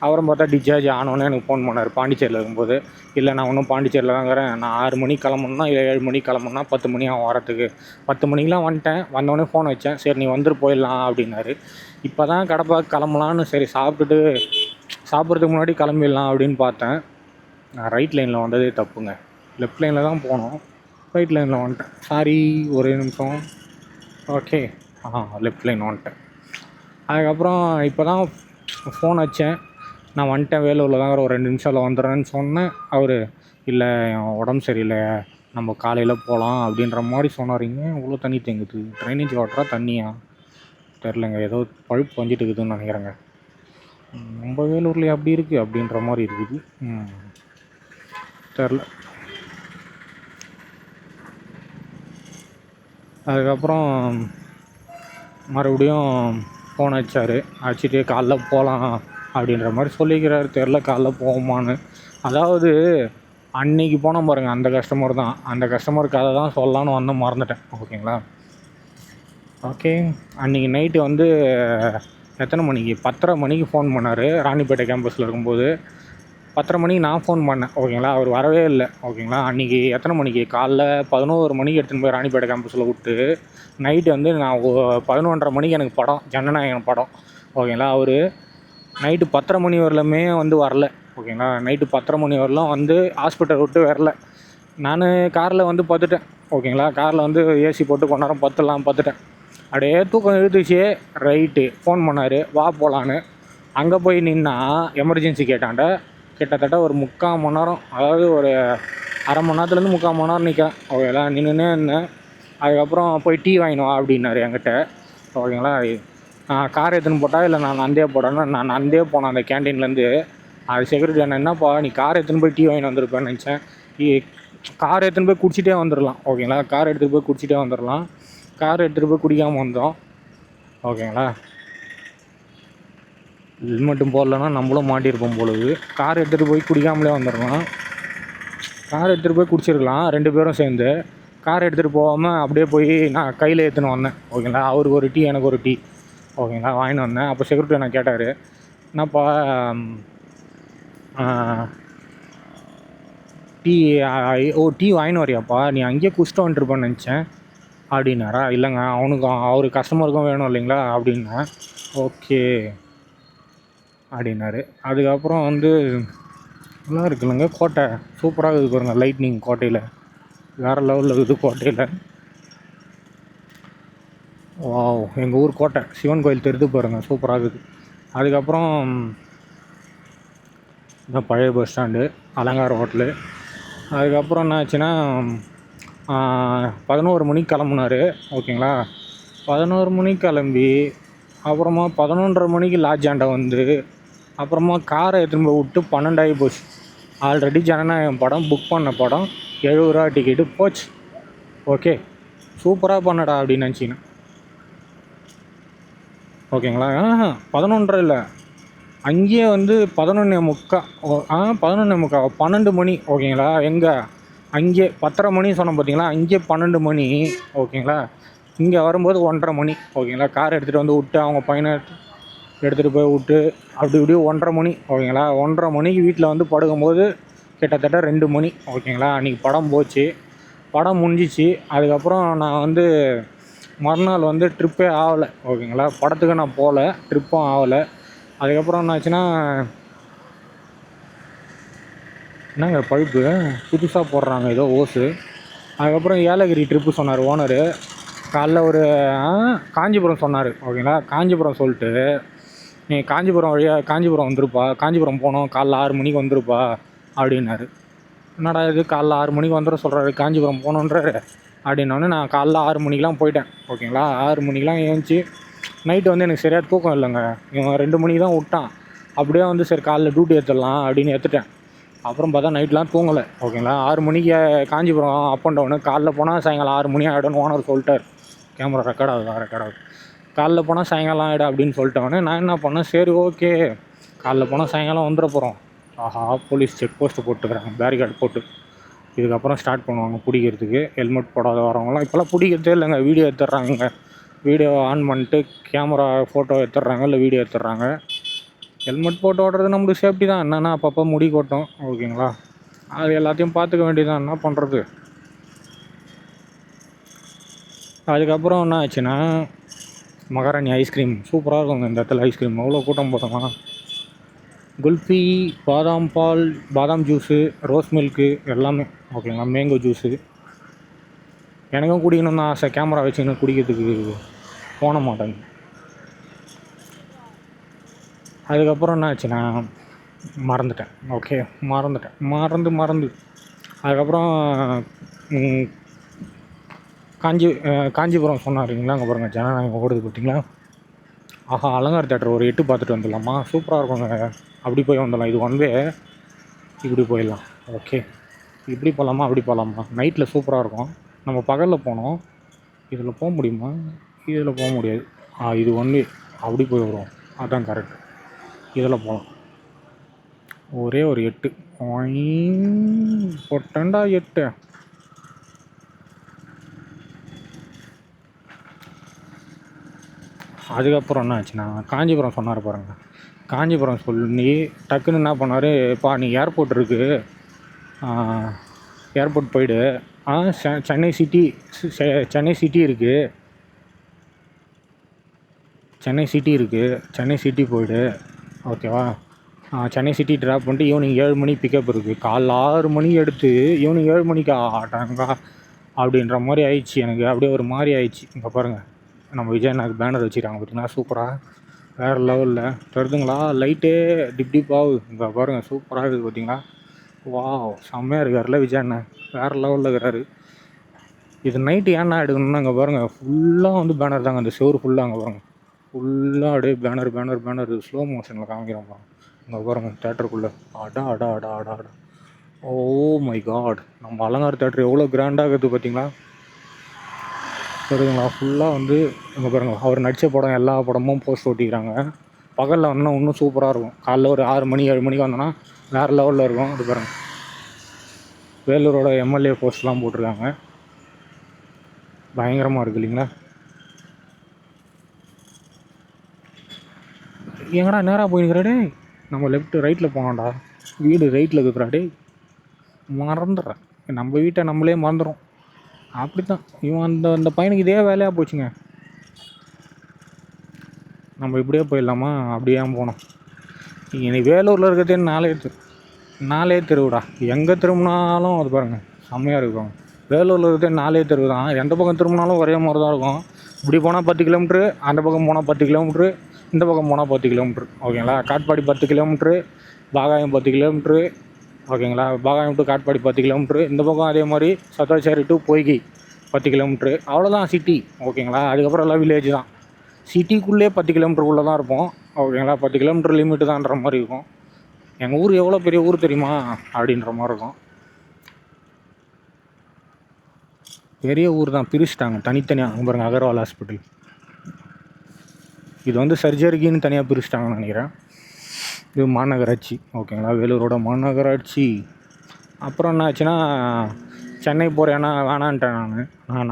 அவரும் பார்த்தா டிஸ்சார்ஜ் ஆனோடனே எனக்கு ஃபோன் பண்ணார் பாண்டிச்சேரியில் இருக்கும்போது. இல்லை நான் இன்னும் பாண்டிச்சேரியில் தான் இருக்கிறேன், நான் 6 மணிக்கு கிளம்பணுன்னா இல்லை 7 மணிக்கு கிளம்பணுன்னா 10 மணி ஆகும் வரத்துக்கு. 10 மணிக்கெலாம் வந்துட்டேன். வந்தோடனே ஃபோன் வச்சேன், சரி நீ வந்துட்டு போயிடலாம் அப்படின்னாரு. இப்போ தான் கடப்பாக்கு கிளம்பலான்னு சரி சாப்பிட்றதுக்கு முன்னாடி கிளம்பிடலாம் அப்படின்னு பார்த்தேன். நான் ரைட் லைனில் வந்ததே தப்புங்க, லெஃப்ட் லைனில் தான் போனோம், ரைட் லைனில் வந்துட்டேன். சாரி, ஒரே நிமிஷம். ஓகே, லெஃப்ட் லைன் வந்துட்டேன். அதுக்கப்புறம் இப்போ தான் ஃபோன் வச்சேன், நான் வந்துட்டேன், வேலூரில் தாங்கிற ஒரு 2 நிமிஷத்தில் வந்துடுறேன்னு சொன்னேன். அவர் இல்லை என் உடம்பு சரியில்லை, நம்ம காலையில் போகலாம் அப்படின்ற மாதிரி சொன்னாரிங்க. இவ்வளோ தண்ணி தேங்குது, ட்ரைனேஜ் வாட்டரா தண்ணியா தெரிலங்க, ஏதோ பழுப்பு வந்துட்டு இருக்குதுன்னு நினைக்கிறேங்க. நம்ம வேலூரில் அப்படி இருக்குது அப்படின்ற மாதிரி இருக்குது, தெரில. அதுக்கப்புறம் மறுபடியும் ஃபோன் அடிச்சுட்டு காலைல போகலாம் அப்படின்ற மாதிரி சொல்லிக்கிறாரு. தெரில காலைல போவோமான்னு. அதாவது அன்றைக்கி போனோம் பாருங்கள், அந்த கஸ்டமர் தான், அந்த கஸ்டமருக்கு அதை தான் சொல்லலான்னு வந்து மறந்துட்டேன். ஓகேங்களா. ஓகே, அன்றைக்கி நைட்டு வந்து எத்தனை மணிக்கு 10:30 மணிக்கு ஃபோன் பண்ணார். ராணிப்பேட்டை கேம்பஸில் இருக்கும்போது 10:30 மணிக்கு நான் ஃபோன் பண்ணேன். ஓகேங்களா. அவர் வரவே இல்லை. ஓகேங்களா. அன்றைக்கி எத்தனை மணிக்கு, காலைல 11 மணிக்கு எடுத்துன்னு போய் ராணிப்பேட்டை கேம்பஸில் விட்டு நைட்டு வந்து நான் 11:30 மணிக்கு எனக்கு படம், ஜனநாயகன் படம். ஓகேங்களா. அவர் நைட்டு 10:30 மணி வரலுமே வந்து வரல. ஓகேங்களா. நைட்டு 10:30 மணி வரலாம் வந்து ஹாஸ்பிட்டல் விட்டு வரல. நான் காரில் வந்து பார்த்துட்டேன். ஓகேங்களா. காரில் வந்து ஏசி போட்டு கொஞ்ச நேரம் பார்த்துட்டேன். அப்படியே தூக்கம் இழுத்துச்சு. ரைட்டு ஃபோன் பண்ணார், வா போகலான்னு. அங்கே போய் நின்னா எமர்ஜென்சி கேட்டாண்ட கிட்டத்தட்ட ஒரு 3/4 மணி நேரம், அதாவது ஒரு அரை மணி நேரத்துலேருந்து 3/4 மணி நேரம் நிற்கிறேன். ஓகேங்களா. நின்றுனே இருந்தேன். அதுக்கப்புறம் போய் டீ வாங்கினு வா அப்படின்னாரு என்கிட்ட. ஓகேங்களா. கார் எடுத்துன்னு போட்டால் இல்லை நான் நந்தே போடணும், நான் நந்தே போனேன் அந்த கேன்டீன்லேருந்து. அது செக்யூரிட்டி அண்ணன், என்னப்பா நீ கார் எடுத்துன்னு போய் டீ வாங்கிட்டு வந்திருப்பேன்னு நினச்சேன். கார் எடுத்துன்னு போய் குடிச்சிட்டே வந்துடலாம். ஓகேங்களா. கார் எடுத்துகிட்டு போய் குடிச்சிட்டே வந்துடலாம். கார் எடுத்துகிட்டு போய் குடிக்காமல் வந்தோம். ஓகேங்களா. ஹெல்மெட்டும் போடலன்னா நம்மளும் மாட்டியிருப்போம் பொழுது. கார் எடுத்துகிட்டு போய் குடிக்காமலே வந்துடலாம். கார் எடுத்துகிட்டு போய் குடிச்சிருக்கலாம் 2 பேரும் சேர்ந்து. கார் எடுத்துகிட்டு போகாமல் அப்படியே போய் நான் கையில் ஏற்றுன்னு வந்தேன். ஓகேங்களா, அவருக்கு ஒரு டீ எனக்கு ஒரு டீ. ஓகேங்களா, வாங்கின்னு வந்தேன். அப்போ செக்யூரிட்டி நான் கேட்டார், என்னப்பா டீ டீ வாங்கின்னு வரியாப்பா, நீ அங்கேயே குடிச்சிட்டு வந்துட்டுருப்பான்னு நினச்சேன் அப்படின்னாரா. இல்லைங்க, அவர் கஸ்டமருக்கும் வேணும் இல்லைங்களா அப்படின்னேன். ஓகே அப்படின்னாரு. அதுக்கப்புறம் நல்லா இருக்குல்லங்க கோட்டை, சூப்பராக இருக்குது பாருங்கள். லைட்னிங் கோட்டையில் வேறு லெவலில் இருக்குது கோட்டையில். வாவ், எங்கள் ஊர் கோட்டை சிவன் கோயில் தெரிது பாருங்கள், சூப்பராக இருக்குது. அதுக்கப்புறம் இந்த பழைய பஸ் ஸ்டாண்டு, அலங்கார ஹோட்டலு. அதுக்கப்புறம் என்ன ஆச்சுன்னா 11 மணிக்கு கிளம்புனார். ஓகேங்களா, 11 மணிக்கு கிளம்பி அப்புறமா 11:30 மணிக்கு லாட்ஜாண்டை அப்புறமா காரை எடுத்துன்னு போய் விட்டு 12 ஆகி போச்சு. ஆல்ரெடி ஜனநாயகம் படம் புக் பண்ண படம், 70 ரூபா டிக்கெட்டு போச்சு. ஓகே, சூப்பராக பண்ணடா அப்படின்னு நினச்சின்னு. ஓகேங்களா, 11:30 இல்லை, அங்கேயே 11:45 12 மணி. ஓகேங்களா, எங்கே அங்கே 10:30 மணி சொன்னோம் பார்த்தீங்களா, அங்கேயே 12 மணி. ஓகேங்களா, இங்கே வரும்போது 1:30 மணி. ஓகேங்களா, கார் எடுத்துகிட்டு விட்டு அவங்க பையனை எடுத்துகிட்டு போய் விட்டு அப்படி இப்படி 1:30 மணி. ஓகேங்களா, 1:30 மணிக்கு வீட்டில் படுக்கும்போது கிட்டத்தட்ட 2 மணி. ஓகேங்களா, அன்றைக்கி படம் போச்சு, படம் முடிஞ்சிச்சு. அதுக்கப்புறம் நான் மறுநாள் ட்ரிப்பே ஆகலை. ஓகேங்களா, படத்துக்கு நான் போகல, ட்ரிப்பும் ஆகலை. அதுக்கப்புறம் என்னாச்சுன்னா, என்னங்க பழுப்பு புதுசாக போடுறாங்க ஏதோ ஓஸு. அதுக்கப்புறம் ஏலகிரி ட்ரிப்பு சொன்னார் ஓனரு. காலைல ஒரு காஞ்சிபுரம் சொன்னார். ஓகேங்களா, காஞ்சிபுரம் சொல்லிட்டு, நீ காஞ்சிபுரம் வழியாக காஞ்சிபுரம் வந்துருப்பா, காஞ்சிபுரம் போனோம், காலைல 6 மணிக்கு வந்துருப்பா அப்படின்னாரு. என்னடா இது காலைல 6 மணிக்கு வந்துட சொல்கிறாரு, காஞ்சிபுரம் போகணுன்றாரு அப்படின்னோடனே நான் காலைல 6 மணிக்கெலாம் போயிட்டேன். ஓகேங்களா, 6 மணிக்கெலாம் ஏஞ்சி நைட்டு எனக்கு சரியாக தூக்கம் இல்லைங்க. இவன் 2 மணிக்கு தான் விட்டான். அப்படியே சரி காலைல டியூட்டி எடுத்துடலாம் அப்படின்னு எடுத்துட்டேன். அப்புறம் பார்த்தா நைட்லாம் தூங்கலை. ஓகேங்களா, 6 மணிக்கு காஞ்சிபுரம் அப் அண்ட் டவுனு. காலைல போனால் சாயங்காலம் 6 மணி ஆகிடும்னு ஓனர் சொல்லிட்டார். கேமரா ரெக்கார்ட் ஆகுது. காலைல போனால் சாயங்காலம் ஆகிடும் அப்படின்னு சொல்லிட்டவொடனே நான் என்ன பண்ணேன், சரி ஓகே காலைல போனால் சாயங்காலம் வந்துட போகிறோம். ஆஹா, போலீஸ் செக் போஸ்ட்டு போட்டுக்கிறாங்க, பேரிகார்டு போட்டு. இதுக்கப்புறம் ஸ்டார்ட் பண்ணுவாங்க பிடிக்கிறதுக்கு. ஹெல்மெட் போடாத வரவங்களாம் இப்போல்லாம் பிடிக்கிறதே இல்லைங்க, வீடியோ எடுத்துடுறாங்க. வீடியோ ஆன் பண்ணிட்டு கேமரா ஃபோட்டோ எடுத்துடுறாங்க, இல்லை வீடியோ எடுத்துடுறாங்க. ஹெல்மெட் போட்டு ஓடுறது நம்மளுக்கு சேஃப்டி தான். என்னென்னா அப்பப்போ முடி கொட்டும். ஓகேங்களா, அது எல்லாத்தையும் பார்த்துக்க வேண்டியதான், என்ன பண்ணுறது. அதுக்கப்புறம் என்ன ஆச்சுன்னா, மகாராணி ஐஸ்கிரீம் சூப்பராக இருக்குங்க இந்த இடத்துல. ஐஸ்கிரீம் அவ்வளோ கூட்டம் போட்டோமா. குல்ஃபி, பாதாம் பால், பாதாம் ஜூஸு, ரோஸ் மில்க்கு எல்லாமே. ஓகேங்களா, மேங்கோ ஜூஸு. எனக்கும் குடிக்கணும் தான் ஆசை, கேமரா வச்சுன்னு குடிக்கிறதுக்கு போன மாட்டேங்க. அதுக்கப்புறம் என்ன ஆச்சுன்னா மறந்துட்டேன். ஓகே, மறந்து அதுக்கப்புறம் காஞ்சிபுரம் சொன்னாருங்களா, அங்கே பாருங்கள் ஜனநாயகம் ஓடுது பார்த்தீங்களா. ஆஹா, அலங்கார் தேட்டர் ஒரு 8 பார்த்துட்டு வந்துடலாமா, சூப்பராக இருக்குங்க. அப்படி போய் வந்துடலாம், இது ஒன் வே, இப்படி போயிடலாம். ஓகே, இப்படி போகலாமா அப்படி போகலாமா. நைட்டில் சூப்பராக இருக்கும். நம்ம பகலில் போனோம், இதில் போக முடியுமா, இதில் போக முடியாது. இது ஒன் வே, அப்படி போய் வருவோம், அதுதான் கரெக்ட். இதில் போகலாம். ஒரே ஒரு 8 போட்டேன்டா 8. அதுக்கப்புறம் என்ன ஆச்சுன்னா, காஞ்சிபுரம் சொன்னார் பாருங்கள். காஞ்சிபுரம் சொல்லி டக்குன்னு என்ன பண்ணார், இப்போ நீ ஏர்போர்ட் இருக்குது, ஏர்போர்ட் போய்டு. சென்னை சிட்டி இருக்குது, சென்னை சிட்டி போய்டு. ஓகேவா, சென்னை சிட்டி ட்ராப் பண்ணிட்டு ஈவினிங் 7 மணி பிக்கப் இருக்குது. காலைல 6 மணி எடுத்து ஈவினிங் 7 மணிக்கு ஆட்டாங்க அப்படின்ற மாதிரி ஆயிடுச்சு எனக்கு. அப்படியே ஒரு மாதிரி ஆயிடுச்சு. இங்கே பாருங்கள், நம்ம விஜயநாயக் பேனர் வச்சுருக்காங்க பார்த்தீங்கன்னா, சூப்பராக வேறு லெவலில் தருதுங்களா. லைட்டே டிப் ஆகுது. இங்கே பாருங்கள், சூப்பராக இருக்குது பார்த்தீங்களா. வா, செம்மையாக இருக்கார்ல விஜயண்ணன், வேறு லெவலில் இருக்கிறாரு. இது நைட்டு ஏன்னா எடுக்கணும்னா அங்கே பாருங்கள், ஃபுல்லாக பேனர் தாங்க. அந்த செவரு ஃபுல்லாக அங்கே பாருங்கள், ஃபுல்லாக அப்படியே பேனர் ஸ்லோ மோஷனில் காமிக்கிறோம் பாருங்கள். இங்கே பாருங்கள் தேட்டருக்குள்ளே, அடா. ஓ மை காட், நம்ம அலங்கார் தேட்டர் எவ்வளோ கிராண்டாக இருக்குது பார்த்தீங்களா. சரிங்களா, ஃபுல்லாக இங்கே பாருங்கள், அவர் நடித்த படம் எல்லா படமும் போஸ்ட் ஓட்டிக்கிறாங்க. பகலில் வந்தோன்னா இன்னும் சூப்பராக இருக்கும். காலைல ஒரு 6 மணி 7 மணிக்கு வந்தோன்னா வேறு லெவலில் இருக்கும். இது பாருங்கள், வேலூரோட எம்எல்ஏ போஸ்ட்லாம் போட்டிருக்காங்க. பயங்கரமாக இருக்குது இல்லைங்களா? எங்கடா நேராக போயிருக்கிறடே, நம்ம லெஃப்ட்டு ரைட்டில் போனோம்டா, வீடு ரைட்டில் இருக்குதுடா. மறந்துடுறேன், நம்ம வீட்டை நம்மளே மறந்துடும். அப்படி தான் இவன் அந்த பையனுக்கு இதே வேலையாக போச்சுங்க. நம்ம இப்படியே போயிடலாமா? அப்படியே போனோம். இன்னைக்கு வேலூரில் இருக்கிறதே நாலே தெருவுடா. எங்கே திரும்பினாலும் அது பாருங்கள் செம்மையாக இருக்கும். வேலூரில் இருக்கிறதே 4 தெருவு தான். எந்த பக்கம் திரும்பினாலும் ஒரே மாதிரி தான் இருக்கும். இப்படி போனால் 10 கிலோமீட்ரு, அந்த பக்கம் போனால் 10 கிலோமீட்ரு, இந்த பக்கம் போனால் 10 கிலோமீட்ரு. ஓகேங்களா? Katpadi 10 kilometre, Bagayam 10 kilometre. ஓகேங்களா? Bagayam to Katpadi 10 kilometre. இந்த பக்கம் அதே மாதிரி சத்தாச்சேரி டு பொய்கை 10 கிலோமீட்ரு. அவ்வளோதான் சிட்டி. ஓகேங்களா? அதுக்கப்புறம் எல்லாம் வில்லேஜ் தான். சிட்டிக்குள்ளே 10 கிலோமீட்டருக்குள்ளே தான் இருப்போம். ஓகேங்களா? 10 கிலோமீட்டர் லிமிட்டு தான்ற மாதிரி இருக்கும். எங்கள் ஊர் எவ்வளோ பெரிய ஊர் தெரியுமா அப்படின்ற மாதிரி இருக்கும். பெரிய ஊர் தான், பிரிச்சுட்டாங்க தனித்தனியாக. பாருங்கள், அகர்வால் ஹாஸ்பிட்டல் இது வந்து சர்ஜரிக்குன்னு தனியாக பிரிச்சுட்டாங்கன்னு நினைக்கிறேன். இது மாநகராட்சி. ஓகேங்களா? வேலூரோட மாநகராட்சி. அப்புறம் என்ன ஆச்சுன்னா, சென்னை போகிறேன்னா வேணான்ட்டேன்.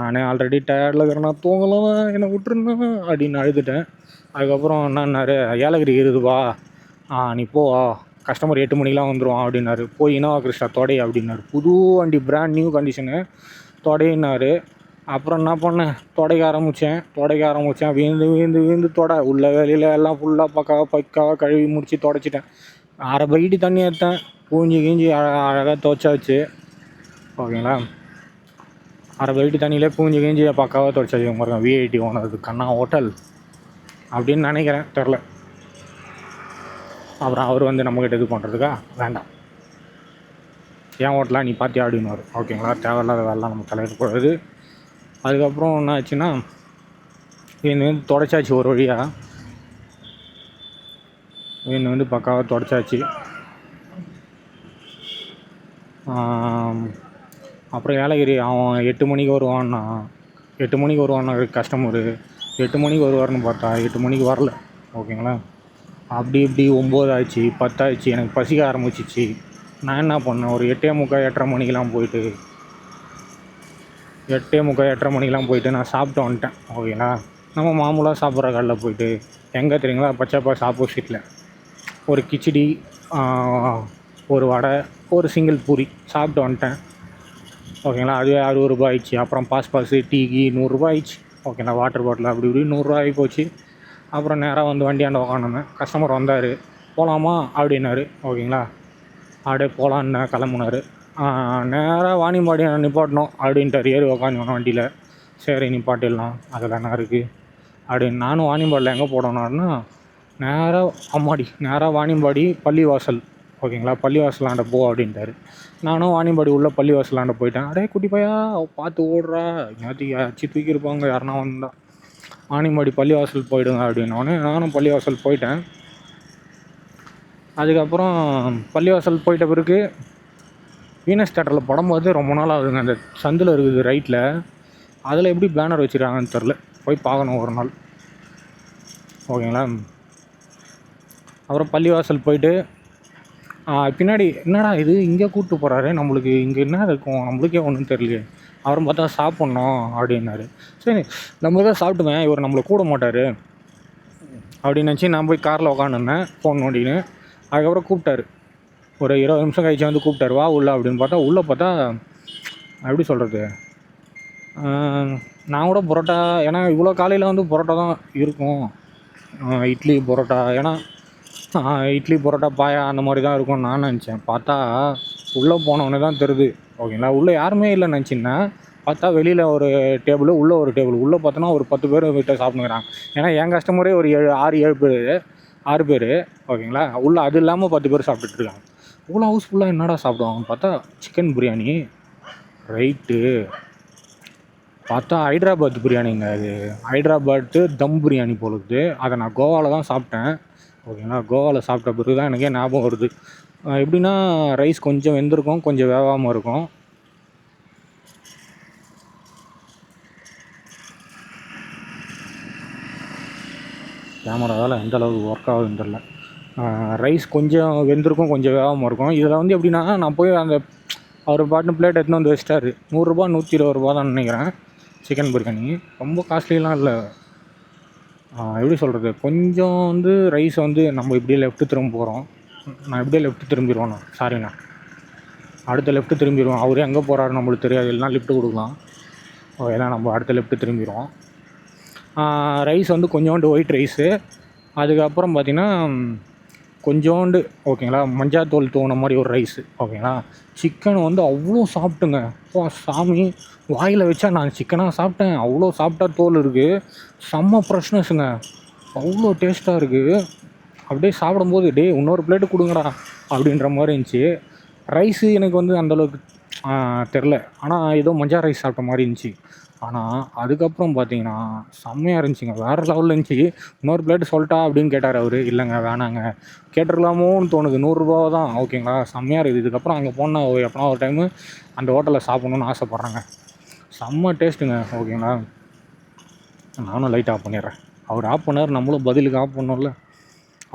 நானே ஆல்ரெடி டயர்டில் இருக்கிறேன், நான் தூங்கலாம், என்னை விட்டுருந்தேன் அப்படின்னு அழுதுட்டேன். அதுக்கப்புறம் என்னன்னாரு, ஏலகிரி இருக்குதுப்பா, நீ போ, கஸ்டமர் 8 மணிக்கெலாம் வந்துடுவான் அப்படின்னாரு. போய் இனோவா கிறிஸ்டா தொடை அப்படின்னாரு. புது வண்டி, பிராண்ட் நியூ கண்டிஷனு, தொடையினார். அப்புறம் என்ன பண்ணேன், தொடைக்க ஆரம்பித்தேன். வீந்து தொடை உள்ள வெளியில் எல்லாம் ஃபுல்லாக பக்காவாக கழுவி முடித்து தொடச்சிட்டேன். அரை பைட்டு தண்ணி எடுத்தேன், பூஞ்சி அழகாக துவைச்சாச்சு. ஓகேங்களா? அரை பைட்டு தண்ணியிலே பூஞ்சி பக்காவாக துவைச்சாச்சு. பாருங்க, விஐடி ஓனர் கண்ணா ஹோட்டல் அப்படின்னு நினைக்கிறேன், தெரில. அப்புறம் அவர் வந்து நம்மக்கிட்ட இது பண்ணுறதுக்கா வேண்டாம், ஏன் ஹோட்டலாக நீ பார்த்தியா அப்படின்னாரு. ஓகேங்களா? தேவையில்லாத வேலைலாம் நம்ம தலையிடக்கூடாது. அதுக்கப்புறம் என்ன ஆச்சுன்னா, இது வந்து தொடச்சாச்சு ஒரு வழியாக. இது வந்து பக்காவாக தொடச்சாச்சு. அப்புறம் ஏலகிரி அவன் 8 மணிக்கு வருவான்னா, 8 மணிக்கு வருவான்னா கஸ்டமரு. 8 மணிக்கு வருவார்னு பார்த்தா 8 மணிக்கு வரல. ஓகேங்களா? அப்படி இப்படி 9 ஆச்சு, 10 ஆச்சு. எனக்கு பசிக்க ஆரம்பிச்சிச்சு. நான் என்ன பண்ணேன், ஒரு 8:45 8:30 மணிக்கெலாம் போயிட்டு 8:45 8:30 மணிக்கெலாம் போயிட்டு நான் சாப்பிட்டு வந்துட்டேன். ஓகேங்களா? நம்ம மாமூலாக சாப்பிட்ற கடையில் போயிட்டு, எங்கே தெரியுங்களா, பச்சைப்பாஸ் ஆப்போசிட்டில் ஒரு கிச்சடி, ஒரு வடை, ஒரு சிங்கிள் பூரி சாப்பிட்டு வந்துட்டேன். ஓகேங்களா? அதுவே 60 ரூபா ஆயிடுச்சு. அப்புறம் பாஸ் டீக்கு 100 ரூபா ஆயிடுச்சு. ஓகேங்களா? வாட்டர் பாட்டில் அப்படி இப்படி 100 ரூபா ஆகி போச்சு. அப்புறம் நேராக வந்து வண்டியாண்ட உக்காந்துருந்தேன். கஸ்டமர் வந்தார், போகலாமா அப்படின்னாரு. ஓகேங்களா? அப்படியே போகலான்னு கிளம்புனார். நேராக வாணியம்பாடி நிப்பாட்டணும் அப்படின்ட்டு ஏறி உக்காந்துக்கணும் வண்டியில். சரி நிப்பாட்டிடலாம், அதில் என்ன இருக்குது அப்படின்னு. நானும் வாணியம்பாடியில் எங்கே போடணும்னா, நேராக வாணியம்பாடி பள்ளிவாசல். ஓகேங்களா? பள்ளிவாசலாண்ட போ அப்படின்ட்டாரு. நானும் வாணியம்பாடி உள்ள பள்ளிவாசலாண்ட போயிட்டேன். அடே குட்டி பையா, பார்த்து ஓடுறா, ஞாத்திக்கு அச்சு தூக்கியிருப்பாங்க யாருன்னா வந்தால். வாணியம்பாடி பள்ளிவாசல் போயிடுங்க அப்படின்னோடனே நானும் பள்ளிவாசல் போயிட்டேன். அதுக்கப்புறம் பள்ளிவாசல் போயிட்ட பிறகு வீனஸ் தேட்டரில் படம் பார்த்து ரொம்ப நாள் ஆகுதுங்க. அந்த சந்தில் இருக்குது ரைட்டில், அதில் எப்படி பேனர் வச்சுருக்காங்கன்னு தெரில, போய் பார்க்கணும் ஒரு நாள். ஓகேங்களா? அப்புறம் பள்ளிவாசல் போயிட்டு பின்னாடி என்னடா இது இங்கே கூப்பிட்டு போகிறாரு, நம்மளுக்கு இங்கே என்ன இருக்கும், நம்மளுக்கே ஒன்றும் தெரியலையே. அவரும் பார்த்தா சாப்பிட்ணும் அப்படின்னாரு. சரி நம்ம தான் சாப்பிட்டுவேன், இவர் நம்மளை கூட மாட்டார் அப்படின்னு நினச்சி நான் போய் காரில் உக்காந்துருந்தேன் ஃபோன் நோண்டின்னு. அதுக்கப்புறம் கூப்பிட்டாரு, ஒரு 20 நிமிஷம் கழிச்சு வந்து கூப்பிட்டாரு, வா உள்ள அப்படின்னு. உள்ளே பார்த்தா எப்படி சொல்கிறது, நான் கூட பரோட்டா, ஏன்னா இவ்வளோ காலையில் வந்து பரோட்டா தான் இருக்கும், இட்லி பரோட்டா, ஏன்னா இட்லி பரோட்டா பாயா அந்த மாதிரி தான் இருக்கும்னு நான் நினச்சேன். பார்த்தா உள்ளே போனவொடனே தான் தெரியுது. ஓகேங்களா? உள்ளே யாருமே இல்லைன்னு நினச்சின்னா, பார்த்தா வெளியில் ஒரு டேபிள், உள்ளே ஒரு டேபிள். உள்ளே பார்த்தோன்னா ஒரு 10 பேர் கிட்ட சாப்பிட்டுக்கிறாங்க. ஏன்னா என் கஸ்டமரே ஒரு 6 பேர். ஓகேங்களா? உள்ளே அது இல்லாமல் 10 பேர் சாப்பிட்டுட்ருக்காங்க. இவ்வளோ ஹவுஸ்ஃபுல்லாக என்னடா சாப்பிடுவாங்கன்னு பார்த்தா சிக்கன் பிரியாணி. ரைட்டு, பார்த்தா ஹைட்ராபாத் பிரியாணிங்க. அது ஹைட்ராபாத்து தம் பிரியாணி போலுது. அதை நான் கோவாவில் தான் சாப்பிட்டேன். ஓகேங்களா? கோவாவில் சாப்பிட்ட பிறகு தான் எனக்கே ஞாபகம் வருது. எப்படின்னா, ரைஸ் கொஞ்சம் வெந்திருக்கும், கொஞ்சம் வேகாமல் இருக்கும். கேமராவால் எந்த அளவுக்கு ஒர்க் ஆகுதுன்னு தெரில. ரைஸ் கொஞ்சம் வெந்திருக்கும், கொஞ்சம் வேகாமல் இருக்கும். இதில் வந்து எப்படின்னா, நான் போய் அந்த அவர் பாட்டு பிளேட் எடுத்துன்னு வந்து வச்சிட்டாரு. 100 120 தான் நினைக்கிறேன் சிக்கன் பிரியாணி. ரொம்ப காஸ்ட்லிலாம் இல்லை. எப்படி சொல்கிறது, கொஞ்சம் வந்து ரைஸ் வந்து நம்ம இப்படியே லெஃப்ட்டு திரும்ப போகிறோம். நான் இப்படியே லெஃப்ட்டு திரும்பிடுவேண்ணா, சாரிண்ணா, அடுத்த லெஃப்ட்டு திரும்பிடுவோம். அவரே எங்கே போகிறாரு நம்மளுக்கு தெரியாது, இல்லைனா லிஃப்ட்டு கொடுக்கலாம். ஏன்னா நம்ம அடுத்த லெஃப்ட்டு திரும்பிடுவோம். ரைஸ் வந்து கொஞ்சோண்டு ஒயிட் ரைஸு, அதுக்கப்புறம் பார்த்திங்கன்னா கொஞ்சோண்டு ஓகேங்களா மஞ்சாத்தூள் தூண மாதிரி ஒரு ரைஸு ஓகேங்களா. சிக்கன் வந்து அவ்வளோ சாப்பிட்டுங்க. அப்பா சாமி, வாயில் வச்சா நான் சிக்கனாக சாப்பிட்டேன். அவ்வளோ சாப்பிட்டா தோல் இருக்குது, செம்ம ஃப்ரெஷ்னஸ்ஸுங்க, அவ்வளோ டேஸ்ட்டாக இருக்குது. அப்படியே சாப்பிடும்போது இன்னொரு பிளேட்டு கொடுங்கடா அப்படின்ற மாதிரி இருந்துச்சு. ரைஸு எனக்கு வந்து அந்தளவுக்கு தெரில, ஆனால் ஏதோ மஞ்சா ரைஸ் சாப்பிட்ட மாதிரி இருந்துச்சு. ஆனால் அதுக்கப்புறம் பார்த்தீங்கன்னா செம்மையாக இருந்துச்சுங்க, வேறு லெவலில் இருந்துச்சு. இன்னொரு பிளேட்டு சொல்லிட்டா அப்படின்னு கேட்டார் அவர். இல்லைங்க வேணாங்க, கேட்டுருக்கலாமோன்னு தோணுது, 100 தான் ஓகேங்களா. செம்மையாக இருக்குது. இதுக்கப்புறம் அங்கே போனால் எப்போனா ஒரு டைமு அந்த ஹோட்டலில் சாப்பிட்ணுன்னு ஆசைப்பட்றேங்க. செம்ம டேஸ்ட்டுங்க ஓகேங்களா. நானும் லைட் ஆஃப் பண்ணிடுறேன். அவர் ஆஃப் பண்ணார், நம்மளும் பதிலுக்கு ஆஃப் பண்ணோம்ல.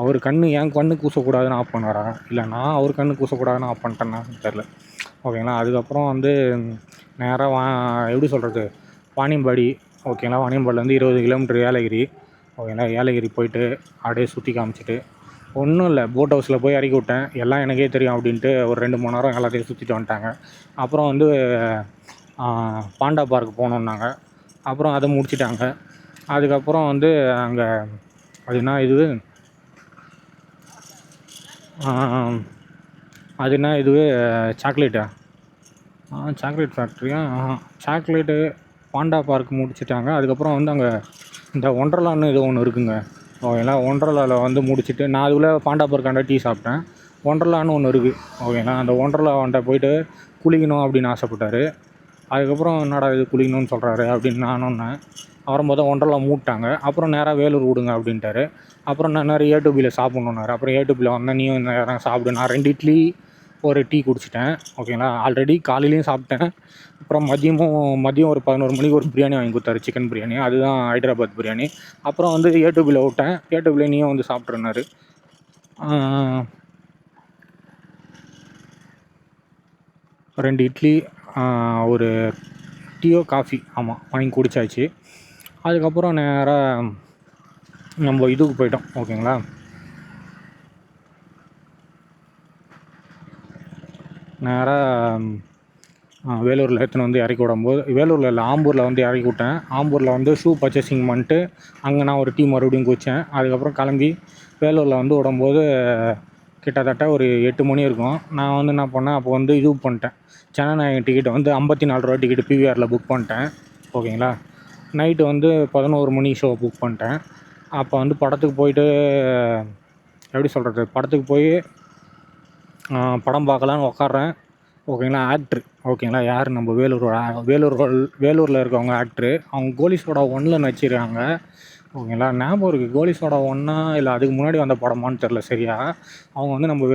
அவர் என் கண்ணு கூசக்கூடாதுன்னு ஆஃப் பண்ணாரா, இல்லை நான் அவர் கண்ணு கூசக்கூடாதுன்னு ஆஃப் பண்ணிட்டேன்னா தெரில ஓகேங்களா. அதுக்கப்புறம் வந்து நேராக எப்படி சொல்கிறது, வாணியம்பாடி ஓகேங்களா. வாணியம்பாடிலேருந்து 20 கிலோமீட்டர் ஏலகிரி ஓகேங்களா. ஏலகிரி போயிட்டு அப்படியே சுற்றி காமிச்சிட்டு, ஒன்றும் இல்லை, போட் ஹவுஸில் போய் இறக்கி விட்டேன். எல்லாம் எனக்கே தெரியும் அப்படின்ட்டு ஒரு 2-3 நேரம் எல்லாத்தையும் சுற்றிட்டு வந்துட்டாங்க. அப்புறம் வந்து பாண்டா பார்க் போகணுன்னாங்க, அப்புறம் அதை முடிச்சிட்டாங்க. அதுக்கப்புறம் வந்து அங்கே அது என்ன இதுவே சாக்லேட்டா, சாக்லேட் ஃபேக்ட்ரியா, சாக்லேட்டு பாண்டா பார்க் முடிச்சிட்டாங்க. அதுக்கப்புறம் வந்து அங்கே இந்த ஒண்டர்லான்னு ஏதோ ஒன்று இருக்குங்க ஓகேங்களா. ஒண்டர்லாவில் வந்து முடிச்சுட்டு நான் அதுக்குள்ளே பாண்டா பார்க்காண்ட டீ சாப்பிட்டேன். ஒண்டர்லான்னு ஒன்று இருக்குது ஓகேங்களா. அந்த ஒண்டர்லாண்ட போயிட்டு குளிக்கணும் அப்படின்னு ஆசைப்பட்டார். அதுக்கப்புறம் என்னடா இது குளிக்கணும்னு சொல்கிறாரு அப்படின்னு நானுன்னேன். அப்புறம் பார்த்தா ஒண்டர்லா மூட்டாங்க. அப்புறம் நேராக வேலூர் விடுங்க அப்படின்ட்டாரு. அப்புறம் நான் நேரம் A2Bயில் சாப்பிட்ணுன்னாரு. அப்புறம் A2Bயில் வந்தேன், நீயும் நேரம் சாப்பிடு. நான் 2 இட்லி ஒரு டீ குடிச்சிட்டேன் ஓகேங்களா. ஆல்ரெடி காலையிலையும் சாப்பிட்டேன். அப்புறம் மதியம் ஒரு 11 மணிக்கு ஒரு பிரியாணி வாங்கி கொடுத்தாரு, சிக்கன் பிரியாணி. அதுதான் ஹைதராபாத் பிரியாணி. அப்புறம் வந்து A2Bயில் விட்டேன். A2Bயில் நீயும் வந்து சாப்பிட்ருந்தாரு. 2 இட்லி ஒரு டீயோ காஃபி ஆமாம் வாங்கி குடித்தாச்சு. அதுக்கப்புறம் நேராக நம்ம இதுக்கு போயிட்டோம் ஓகேங்களா. நேராக வேலூரில் எடுத்துன்னு வந்து இறக்கி விடும்போது, வேலூரில் இல்லை ஆம்பூரில் வந்து இறக்கி விட்டேன். ஆம்பூரில் வந்து ஷூ பர்ச்சேசிங் பண்ணிட்டு அங்கே நான் ஒரு டீ மறுபடியும் குடித்தேன். அதுக்கப்புறம் கிளம்பி வேலூரில் வந்து விடும்போது கிட்டத்தட்ட ஒரு 8 மணி இருக்கும். நான் வந்து என்ன பண்ணேன், அப்போ வந்து இது பண்ணிட்டேன், ஜனநாயகம் டிக்கெட்டை வந்து 54 ரூபா டிக்கெட்டு PVRயில் புக் பண்ணிட்டேன் ஓகேங்களா. நைட்டு வந்து 11 மணி ஷோ புக் பண்ணிட்டேன். அப்போ வந்து படத்துக்கு போயிட்டு எப்படி சொல்கிறது, படத்துக்கு போய் படம் பார்க்கலான்னு உக்காட்றேன் ஓகேங்களா. ஆக்ட்ரு ஓகேங்களா, யார் நம்ம வேலூரில் இருக்கவங்க ஆக்ட்ரு. அவங்க கோலி சோடா 1ல் நடிச்சிருக்காங்க ஓகேங்களா. ஞாபகம் இருக்குது, கோலி சோடா 1 இல்லை அதுக்கு முன்னாடி வந்த படமான்னு தெரில சரியா. அவங்க வந்து நம்ம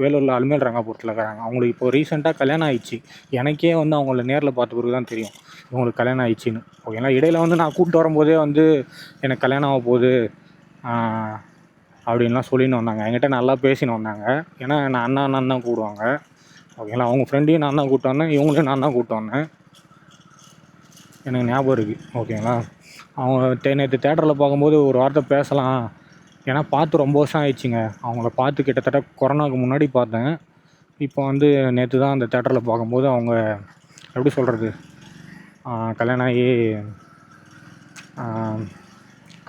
வேலூரில் அலுமேல் ரங்காபுரத்தில் இருக்காங்க. அவங்களுக்கு இப்போ ரீசெண்டாக கல்யாணம் ஆயிடுச்சு. எனக்கே வந்து அவங்கள நேரில் பார்த்த பிறகு தான் தெரியும் இவங்களுக்கு கல்யாணம் ஆயிடுச்சின்னு ஓகேங்களா. இடையில் வந்து நான் கூப்பிட்டு வரும்போதே வந்து எனக்கு கல்யாணம் ஆக போகுது அப்படின்லாம் சொல்லின்னு வந்தாங்க. என்கிட்ட நல்லா பேசின்னு வந்தாங்க. ஏன்னா நான் அண்ணன் தான் கூப்பிடுவாங்க ஓகேங்களா. அவங்க ஃப்ரெண்டையும் நான் தான் கூப்பிட்டு வந்தேன், இவங்களையும் நான் தான் கூப்பிட்டு வந்தேன், எனக்கு ஞாபகம் இருக்குது ஓகேங்களா. அவங்க நேற்று தேட்டரில் பார்க்கும்போது ஒரு வார்த்தை பேசலாம், ஏன்னா பார்த்து ரொம்ப வருஷம் ஆயிடுச்சுங்க. அவங்கள பார்த்து கிட்டத்தட்ட கொரோனாவுக்கு முன்னாடி பார்த்தேன். இப்போ வந்து நேற்று தான் அந்த தேட்டரில் பார்க்கும்போது அவங்க எப்படி சொல்கிறது, கல்யாணம் ஆகி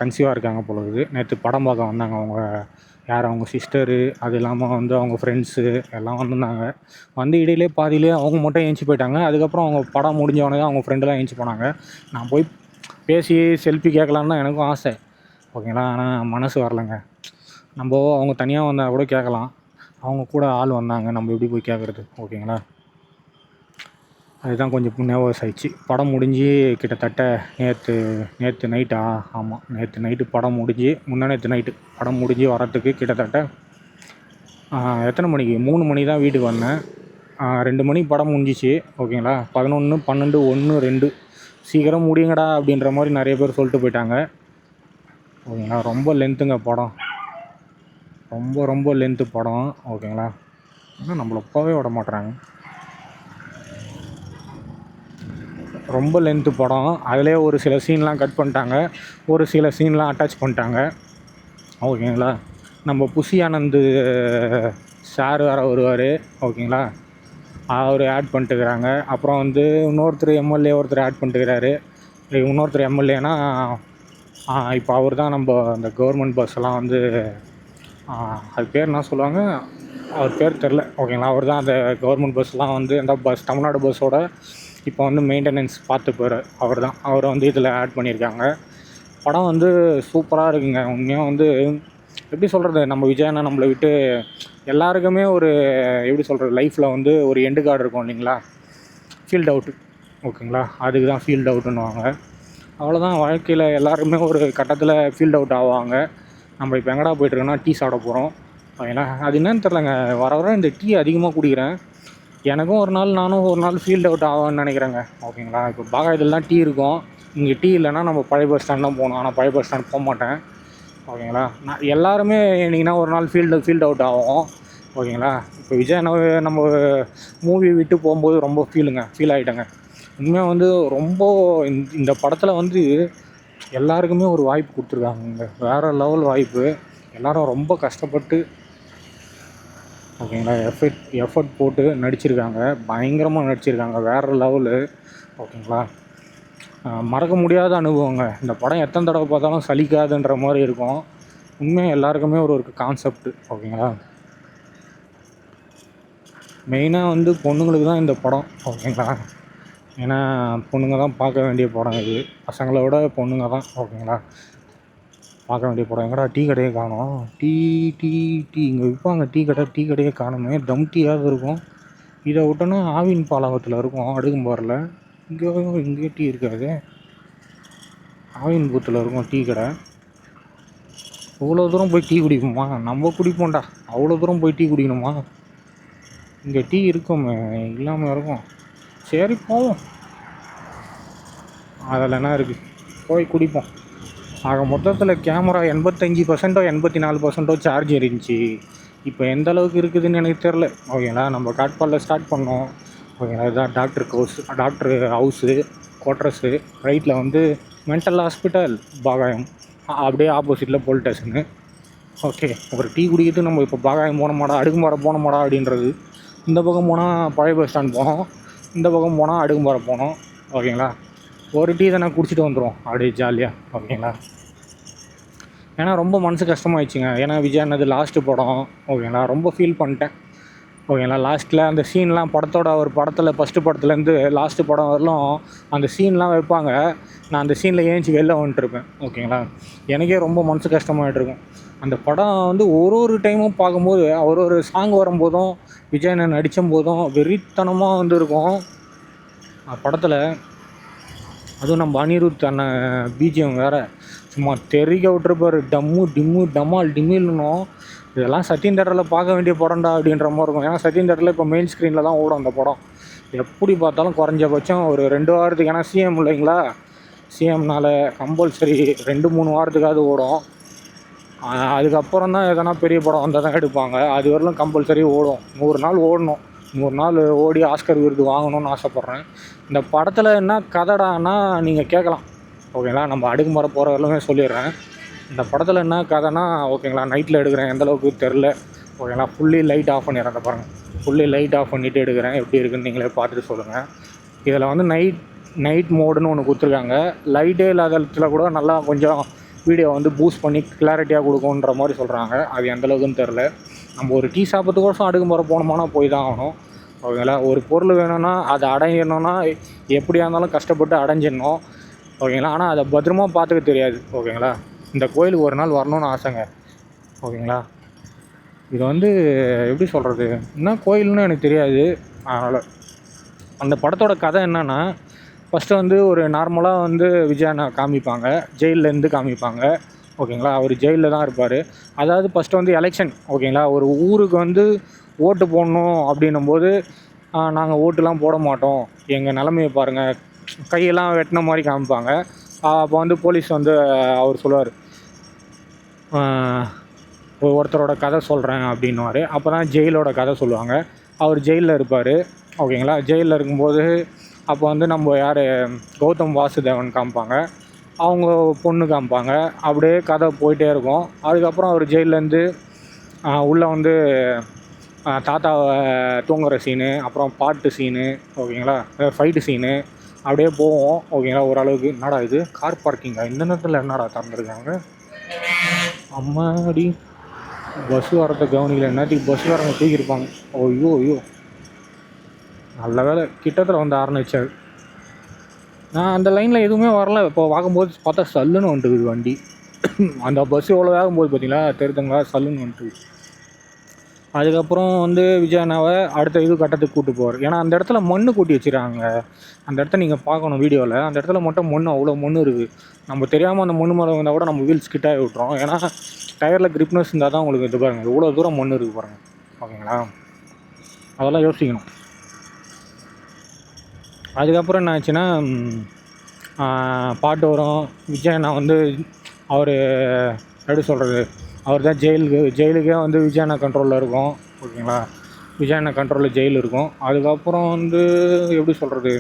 கன்சீவாக இருக்காங்க போல இருக்குது. நேற்று படம் பார்க்க வந்தாங்க அவங்க, யார் அவங்க சிஸ்டரு, அது இல்லாமல் வந்து அவங்க ஃப்ரெண்ட்ஸு எல்லாம் வந்திருந்தாங்க. வந்து இடையிலே பாதியிலே அவங்க மட்டும் ஏஞ்சி போயிட்டாங்க. அதுக்கப்புறம் அவங்க படம் முடிஞ்சவொடனே தான் அவங்க ஃப்ரெண்டெல்லாம் ஏஞ்சி போனாங்க. நான் போய் பேசி செல்ஃபி கேட்கலான்னு தான் எனக்கும் ஆசை ஓகேங்களா. ஆனால் மனசு வரலைங்க. நம்ம அவங்க தனியாக வந்தால் கூட கேட்கலாம், அவங்க கூட ஆள் வந்தாங்க, நம்ம எப்படி போய் கேட்குறது ஓகேங்களா. அதுதான் கொஞ்சம் நர்வஸ் ஆயிடுச்சு. படம் முடிஞ்சு கிட்டத்தட்ட நேற்று நைட்டா, ஆமாம் நேற்று நைட்டு படம் முடிஞ்சு நேற்று நைட்டு படம் முடிஞ்சு வரத்துக்கு கிட்டத்தட்ட எத்தனை மணிக்கு 3 மணி தான் வீட்டுக்கு வந்தேன். 2 மணிக்கு படம் முடிஞ்சிச்சு ஓகேங்களா. 11, 12, 1, 2 சீக்கிரம் முடியுங்கடா அப்படின்ற மாதிரி நிறைய பேர் சொல்லிட்டு போயிட்டாங்க. ஓகேங்களா. ரொம்ப லென்த்துங்க படம், ரொம்ப லென்த்து படம். ஓகேங்களா. ஆனால் நம்மளை போகவே விட மாட்டுறாங்க. ரொம்ப லென்த்து படம். அதிலே ஒரு சில சீன்லாம் கட் பண்ணிட்டாங்க, ஒரு சில சீன்லாம் அட்டாச் பண்ணிட்டாங்க. ஓகேங்களா. நம்ம புஷி ஆனந்த் சார் வேறு வருவார். ஓகேங்களா. அவர் ஆட் பண்ணிட்டுக்கிறாங்க. அப்புறம் வந்து இன்னொருத்தர் எம்எல்ஏ ஒருத்தர் ஆட் பண்ணிட்டுக்கிறாரு. இன்னொருத்தர் எம்எல்ஏனா இப்போ அவர் தான் நம்ம அந்த கவர்மெண்ட் பஸ்ஸெல்லாம் வந்து அது பேர் என்ன சொல்லுவாங்க, அவர் பேர் தெரில. ஓகேங்களா. அவர் தான் அந்த கவர்மெண்ட் பஸ்லாம் வந்து அந்த பஸ் தமிழ்நாடு பஸ்ஸோட இப்போ வந்து மெயின்டெனன்ஸ் பார்த்துப்பார். அவரை வந்து இதில் ஆட் பண்ணியிருக்காங்க. படம் வந்து சூப்பராக இருக்குங்க. உண்மையாக வந்து எப்படி சொல்கிறது, நம்ம விஜயண்ணா நம்மளை விட்டு எல்லாருக்குமே ஒரு எப்படி சொல்கிறது, லைஃப்பில் வந்து ஒரு எண்டு கார்டு இருக்கும் இல்லைங்களா, ஃபீல்ட் அவுட்டு. ஓகேங்களா. அதுக்கு தான் ஃபீல்ட் அவுட்டுன்னுவாங்க. அவ்வளோதான், வாழ்க்கையில் எல்லாருமே ஒரு கட்டத்தில் ஃபீல்ட் அவுட் ஆவாங்க. நம்ம இப்போ எங்கடா போய்ட்டுருக்கோன்னா டீ சாப்பிட போகிறோம். ஓகேங்களா. அது என்னன்னு தெரிலங்க, வர இந்த டீ அதிகமாக குடிக்கிறேன். எனக்கும் நானும் ஒரு நாள் ஃபீல்ட் அவுட் ஆகும்னு நினைக்கிறேங்க. ஓகேங்களா. இப்போ பாகாயத்தில் தான் டீ இருக்கும். இங்கே டீ இல்லைன்னா நம்ம பழைய பஸ் ஸ்டாண்ட் தான் போகணும். ஆனால் பழைய பஸ் ஸ்டாண்ட் போக மாட்டேன். ஓகேங்களா. நான் எல்லாருமே இன்றைக்கினா ஒரு நாள் ஃபீல்ட் அவுட் ஆகும். ஓகேங்களா. இப்போ விஜய் நம்ம மூவி விட்டு போகும்போது ரொம்ப ஃபீல் ஆகிட்டேங்க. உண்மையாக வந்து ரொம்ப இந்த படத்தில் வந்து எல்லாருக்குமே ஒரு வாய்ப்பு கொடுத்துருக்காங்க, வேறு லெவல் வாய்ப்பு. எல்லோரும் ரொம்ப கஷ்டப்பட்டு ஓகேங்களா எஃபர்ட் போட்டு நடிச்சிருக்காங்க, பயங்கரமாக நடிச்சிருக்காங்க, வேறு லெவலு. ஓகேங்களா. மறக்க முடியாத அனுபவங்க. இந்த படம் எத்தனை தடவை பார்த்தாலும் சலிக்காதுன்ற மாதிரி இருக்கும். உண்மையாக எல்லாருக்குமே ஒரு கான்செப்ட். ஓகேங்களா. மெயினாக வந்து பொண்ணுங்களுக்கு தான் இந்த படம். ஓகேங்களா. ஏன்னா பொண்ணுங்க தான் பார்க்க வேண்டிய படம் இது. பசங்களை விட பொண்ணுங்க தான். ஓகேங்களா. பார்க்க வேண்டிய படம். எங்கடா டீ கடையே காணோம். டீ இங்கே விற்பாங்க டீ கடையே காணுமே. தம் டீயாவது இருக்கும். இதை விட்டோன்னா ஆவின் பாலகத்தில் இருக்கும், அடுக்கும்பாரில். இங்கே டீ இருக்காது. ஆவின் பூத்தில் இருக்கும் டீ கடை. அவ்வளோ தூரம் போய் டீ குடிப்போமா? நம்ம குடிப்போம்டா. அவ்வளோ தூரம் போய் டீ குடிக்கணுமா? இங்கே டீ இருக்குமே, இல்லாமல் இருக்கும். சரி போவோம், அதில் என்ன இருக்குது, போய் குடிப்போம். ஆக மொத்தத்தில் கேமரா 85% 84% சார்ஜ் இருந்துச்சு. இப்போ எந்த அளவுக்கு இருக்குதுன்னு எனக்கு தெரில. ஓகேங்களா. நம்ம காட்பாடில் ஸ்டார்ட் பண்ணோம். ஓகேங்களா. இதுதான் டாக்டர் ஹவுஸு குவார்ட்டர்ஸு. ரைட்டில் வந்து மென்டல் ஹாஸ்பிட்டல் பாகாயம், அப்படியே ஆப்போசிட்டில் போலீஸ் ஸ்டேஷனு. ஓகே. ஒரு டீ குடிக்கிறது நம்ம இப்போ பாகாயம் போனோமாடா, அடுக்கும்பாறை போனோமாடா அப்படின்றது. இந்த பக்கம் போனால் பழைய பஸ் ஸ்டாண்ட் போனோம், இந்த பக்கம் போனால் அடுக்கும்பாறை போனோம். ஓகேங்களா. ஒரு டீ தானே குடிச்சிட்டு வந்துடுவோம் அப்படியே ஜாலியாக. ஓகேங்களா. ஏன்னா ரொம்ப மனசு கஷ்டமாகிடுச்சிங்க. ஏன்னா விஜய் அண்ணது லாஸ்ட்டு படம். ஓகேங்களா. ரொம்ப ஃபீல் பண்ணிட்டேன். ஓகேங்களா. லாஸ்ட்டில் அந்த சீன்லாம் படத்தோட ஒரு படத்தில் ஃபஸ்ட்டு படத்துலேருந்து லாஸ்ட்டு படம் வரலும் அந்த சீன்லாம் வைப்பாங்க. நான் அந்த சீனில் ஏஞ்சி வெளில வந்துட்டுருப்பேன். ஓகேங்களா. எனக்கே ரொம்ப மனசு கஷ்டமாகிட்ருக்கும். அந்த படம் வந்து ஒரு டைமும் பார்க்கும்போது ஒரு சாங் வரும்போதும் விஜய் அண்ணன் நடித்த போதும் வெறித்தனமாக வந்துருக்கும் படத்தில். அதுவும் நம்ம அனிருத் அண்ணன் பிஜிஎம் வேறு சும்மா தெறிக்க விட்டுருப்பார். டிம்மு டமால் டிம்மில்னும். இதெல்லாம் சத்யன் தேட்டரில் பார்க்க வேண்டிய படம்டா அப்படின்ற மாதிரி இருக்கும். ஏன்னா சத்யன் தேட்டரில் இப்போ மெயின் ஸ்க்ரீனில் தான் ஓடும் அந்த படம். எப்படி பார்த்தாலும் குறைஞ்சபட்சம் ஒரு 2 வாரத்துக்கு, ஏன்னா சிஎம் இல்லைங்களா, சிஎம்னால் கம்பல்சரி 2-3 வாரத்துக்காவது ஓடும். அதுக்கப்புறம் தான் எதனா பெரிய படம் வந்தால் தான் எடுப்பாங்க. அது வரலும் கம்பல்சரி ஓடும். 100 நாள் ஓடணும். 100 நாள் ஓடி ஆஸ்கர் விருது வாங்கணும்னு ஆசைப்பட்றேன். இந்த படத்தில் என்ன கதைடான்னா நீங்கள் கேட்கலாம். ஓகேங்களா. நம்ம அடுக்குமுறை போகிற வரலுமே சொல்லிடுறேன். இந்த படத்தில் என்ன கதைனா, ஓகேங்களா, நைட்டில் எடுக்கிறேன், எந்தளவுக்கு தெரில. ஓகேங்களா. ஃபுல்லி லைட் ஆஃப் பண்ணிடுறேன். அந்த பாருங்கள், ஃபுல்லி லைட் ஆஃப் பண்ணிவிட்டு எடுக்கிறேன். எப்படி இருக்குதுன்னு நீங்களே பார்த்துட்டு சொல்லுங்கள். இதில் வந்து நைட் மோடுன்னு ஒன்று கொடுத்துருக்காங்க. லைட்டே இல்லாத இடத்துல கூட நல்லா கொஞ்சம் வீடியோ வந்து பூஸ்ட் பண்ணி கிளாரிட்டியாக கொடுக்குன்ற மாதிரி சொல்கிறாங்க. அது எந்தளவுக்குன்னு தெரில. நம்ம ஒரு டீ சாப்பிட்றதுக்கோசம் அடுக்குமுறை போனோம்னா போய் தான் ஆகணும். ஓகேங்களா. ஒரு பொருள் வேணும்னா அதை அடையணும்னா எப்படியா இருந்தாலும் கஷ்டப்பட்டு அடைஞ்சிடணும். ஓகேங்களா. ஆனால் அதை பத்திரமா பார்த்துக்க தெரியாது. ஓகேங்களா. இந்த கோயிலுக்கு ஒரு நாள் வரணும்னு ஆசைங்க. ஓகேங்களா. இது வந்து எப்படி சொல்கிறது, என்ன கோயில்னு எனக்கு தெரியாது. அதனால் அந்த படத்தோட கதை என்னென்னா, ஃபஸ்ட்டு வந்து ஒரு நார்மலாக வந்து விஜய் அண்ணா காமிப்பாங்க, ஜெயிலேருந்து காமிப்பாங்க. ஓகேங்களா. அவர் ஜெயிலில் தான் இருப்பார். அதாவது ஃபஸ்ட்டு வந்து எலெக்ஷன். ஓகேங்களா. ஒரு ஊருக்கு வந்து ஓட்டு போடணும் அப்படின்னும்போது, நாங்கள் ஓட்டுலாம் போட மாட்டோம், எங்கள் நிலமையை பாருங்கள், கையெல்லாம் வெட்டின மாதிரி காமிப்பாங்க. அப்போ வந்து போலீஸ் வந்து அவர் சொல்லுவார், ஒருத்தரோட கதை சொல்கிறேன் அப்படின்னுவார். அப்போ தான் ஜெயிலோட கதை சொல்லுவாங்க. அவர் ஜெயிலில் இருப்பார். ஓகேங்களா. ஜெயிலில் இருக்கும்போது அப்போ வந்து நம்ம யார் கௌதம் வாசுதேவன் காமிப்பாங்க, அவங்க பொண்ணு காமிப்பாங்க. அப்படியே கதை போயிட்டே இருக்கும். அதுக்கப்புறம் அவர் ஜெயிலேருந்து உள்ளே வந்து தாத்தாவை தூங்குகிற சீனு, அப்புறம் பாட்டு சீனு, ஓகேங்களா, ஃபைட்டு சீனு அப்படியே போவோம். ஓகேங்களா. ஓரளவுக்கு என்னடா இது கார் பார்க்கிங்கா இந்த நேரத்தில் என்னடா திறந்துருக்காங்க, அம்மாடி பஸ் வரத்தை கவனிக்கல, என்னத்துக்கு பஸ்காரங்க தூக்கியிருப்பாங்க. ஐயோ ஐயோ, நல்ல வேலை கிட்டத்தில் வந்து ஆரம்பிச்சார். நான் அந்த லைனில் எதுவுமே வரல. இப்போ பார்க்கும்போது பார்த்தா சல்லுன்னு வந்துட்டுக்குது வண்டி. அந்த பஸ் எவ்வளோ வேகம் போகுது பார்த்தீங்களா, தெரியுதுங்களா, சல்லுன்னு வந்துட்டு. அதுக்கப்புறம் வந்து விஜய் அண்ணாவை அடுத்த இது கட்டத்துக்கு கூப்பிட்டு போவார். ஏன்னா அந்த இடத்துல மண் கூட்டி வச்சுருக்காங்க. அந்த இடத்த நீங்கள் பார்க்கணும் வீடியோவில். அந்த இடத்துல மட்டும் மண், அவ்வளோ மண் இருக்குது. நம்ம தெரியாமல் அந்த மண் மேலே வந்தால் கூட நம்ம வீல்ஸ் கிட்டாகி விட்றோம். ஏன்னா டயரில் கிரிப்னஸ் இருந்தால் தான் உங்களுக்கு இது பாருங்கள், இவ்வளோ தூரம் மண் இருக்குது பாருங்கள். ஓகேங்களா. அதெல்லாம் யோசிக்கணும். அதுக்கப்புறம் என்ன ஆச்சுன்னா பாட்டு வரும். விஜய் அண்ணா வந்து அவர் எப்படி சொல்கிறது, அவர் தான் ஜெயிலுக்கே வந்து விஜய் அண்ணா கண்ட்ரோலில் இருக்கும். ஓகேங்களா. விஜய் அண்ணா கண்ட்ரோலில் ஜெயில் இருக்கும். அதுக்கப்புறம் வந்து எப்படி சொல்கிறது,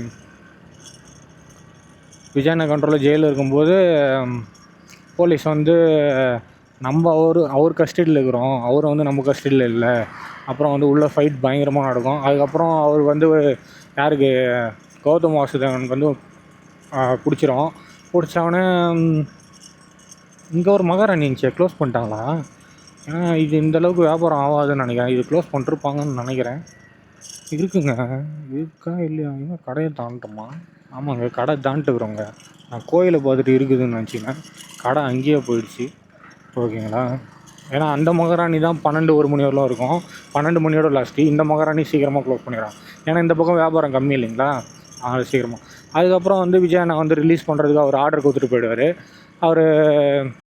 விஜய் அண்ணா கண்ட்ரோலில் ஜெயிலில் இருக்கும்போது போலீஸ் வந்து நம்ம அவர் கஸ்டடியில் இருக்கிறோம், அவர் வந்து நம்ம கஸ்டடியில் இல்லை. அப்புறம் வந்து உள்ள ஃபைட் பயங்கரமாக நடக்கும். அதுக்கப்புறம் அவர் வந்து யாருக்கு கௌதம் வாசுதேவனுக்கு வந்து பிடிச்சிரும். பிடிச்சவொடனே இங்கே ஒரு மகாராணி இருந்துச்சு, க்ளோஸ் பண்ணிட்டாங்களா? ஏன்னா இது இந்தளவுக்கு வியாபாரம் ஆகாதுன்னு நினைக்கிறேன். இது க்ளோஸ் பண்ணிருப்பாங்கன்னு நினைக்கிறேன். இருக்குங்க, இருக்கா இல்லையா, இன்னும் கடையை தாண்டோமா? ஆமாங்க, கடை தாண்டிட்டுக்கிறோங்க. நான் கோயிலை பார்த்துட்டு இருக்குதுன்னு நினச்சிங்கன்னா கடை அங்கேயே போயிடுச்சு. ஓகேங்களா. ஏன்னா அந்த மகாராணி தான் 12-1 மணி வரலாம் இருக்கும். 12 மணியோட லாஸ்ட்டு. இந்த மகாராணி சீக்கிரமாக க்ளோஸ் பண்ணிடுறான். ஏன்னா இந்த பக்கம் வியாபாரம் கம்மி இல்லைங்களா, அது சீக்கிரமாக. அதுக்கப்புறம் வந்து விஜய் அண்ணா வந்து ரிலீஸ் பண்ணுறதுக்கு அவர் ஆர்டர் கொடுத்துட்டு போயிடுவார். அவர்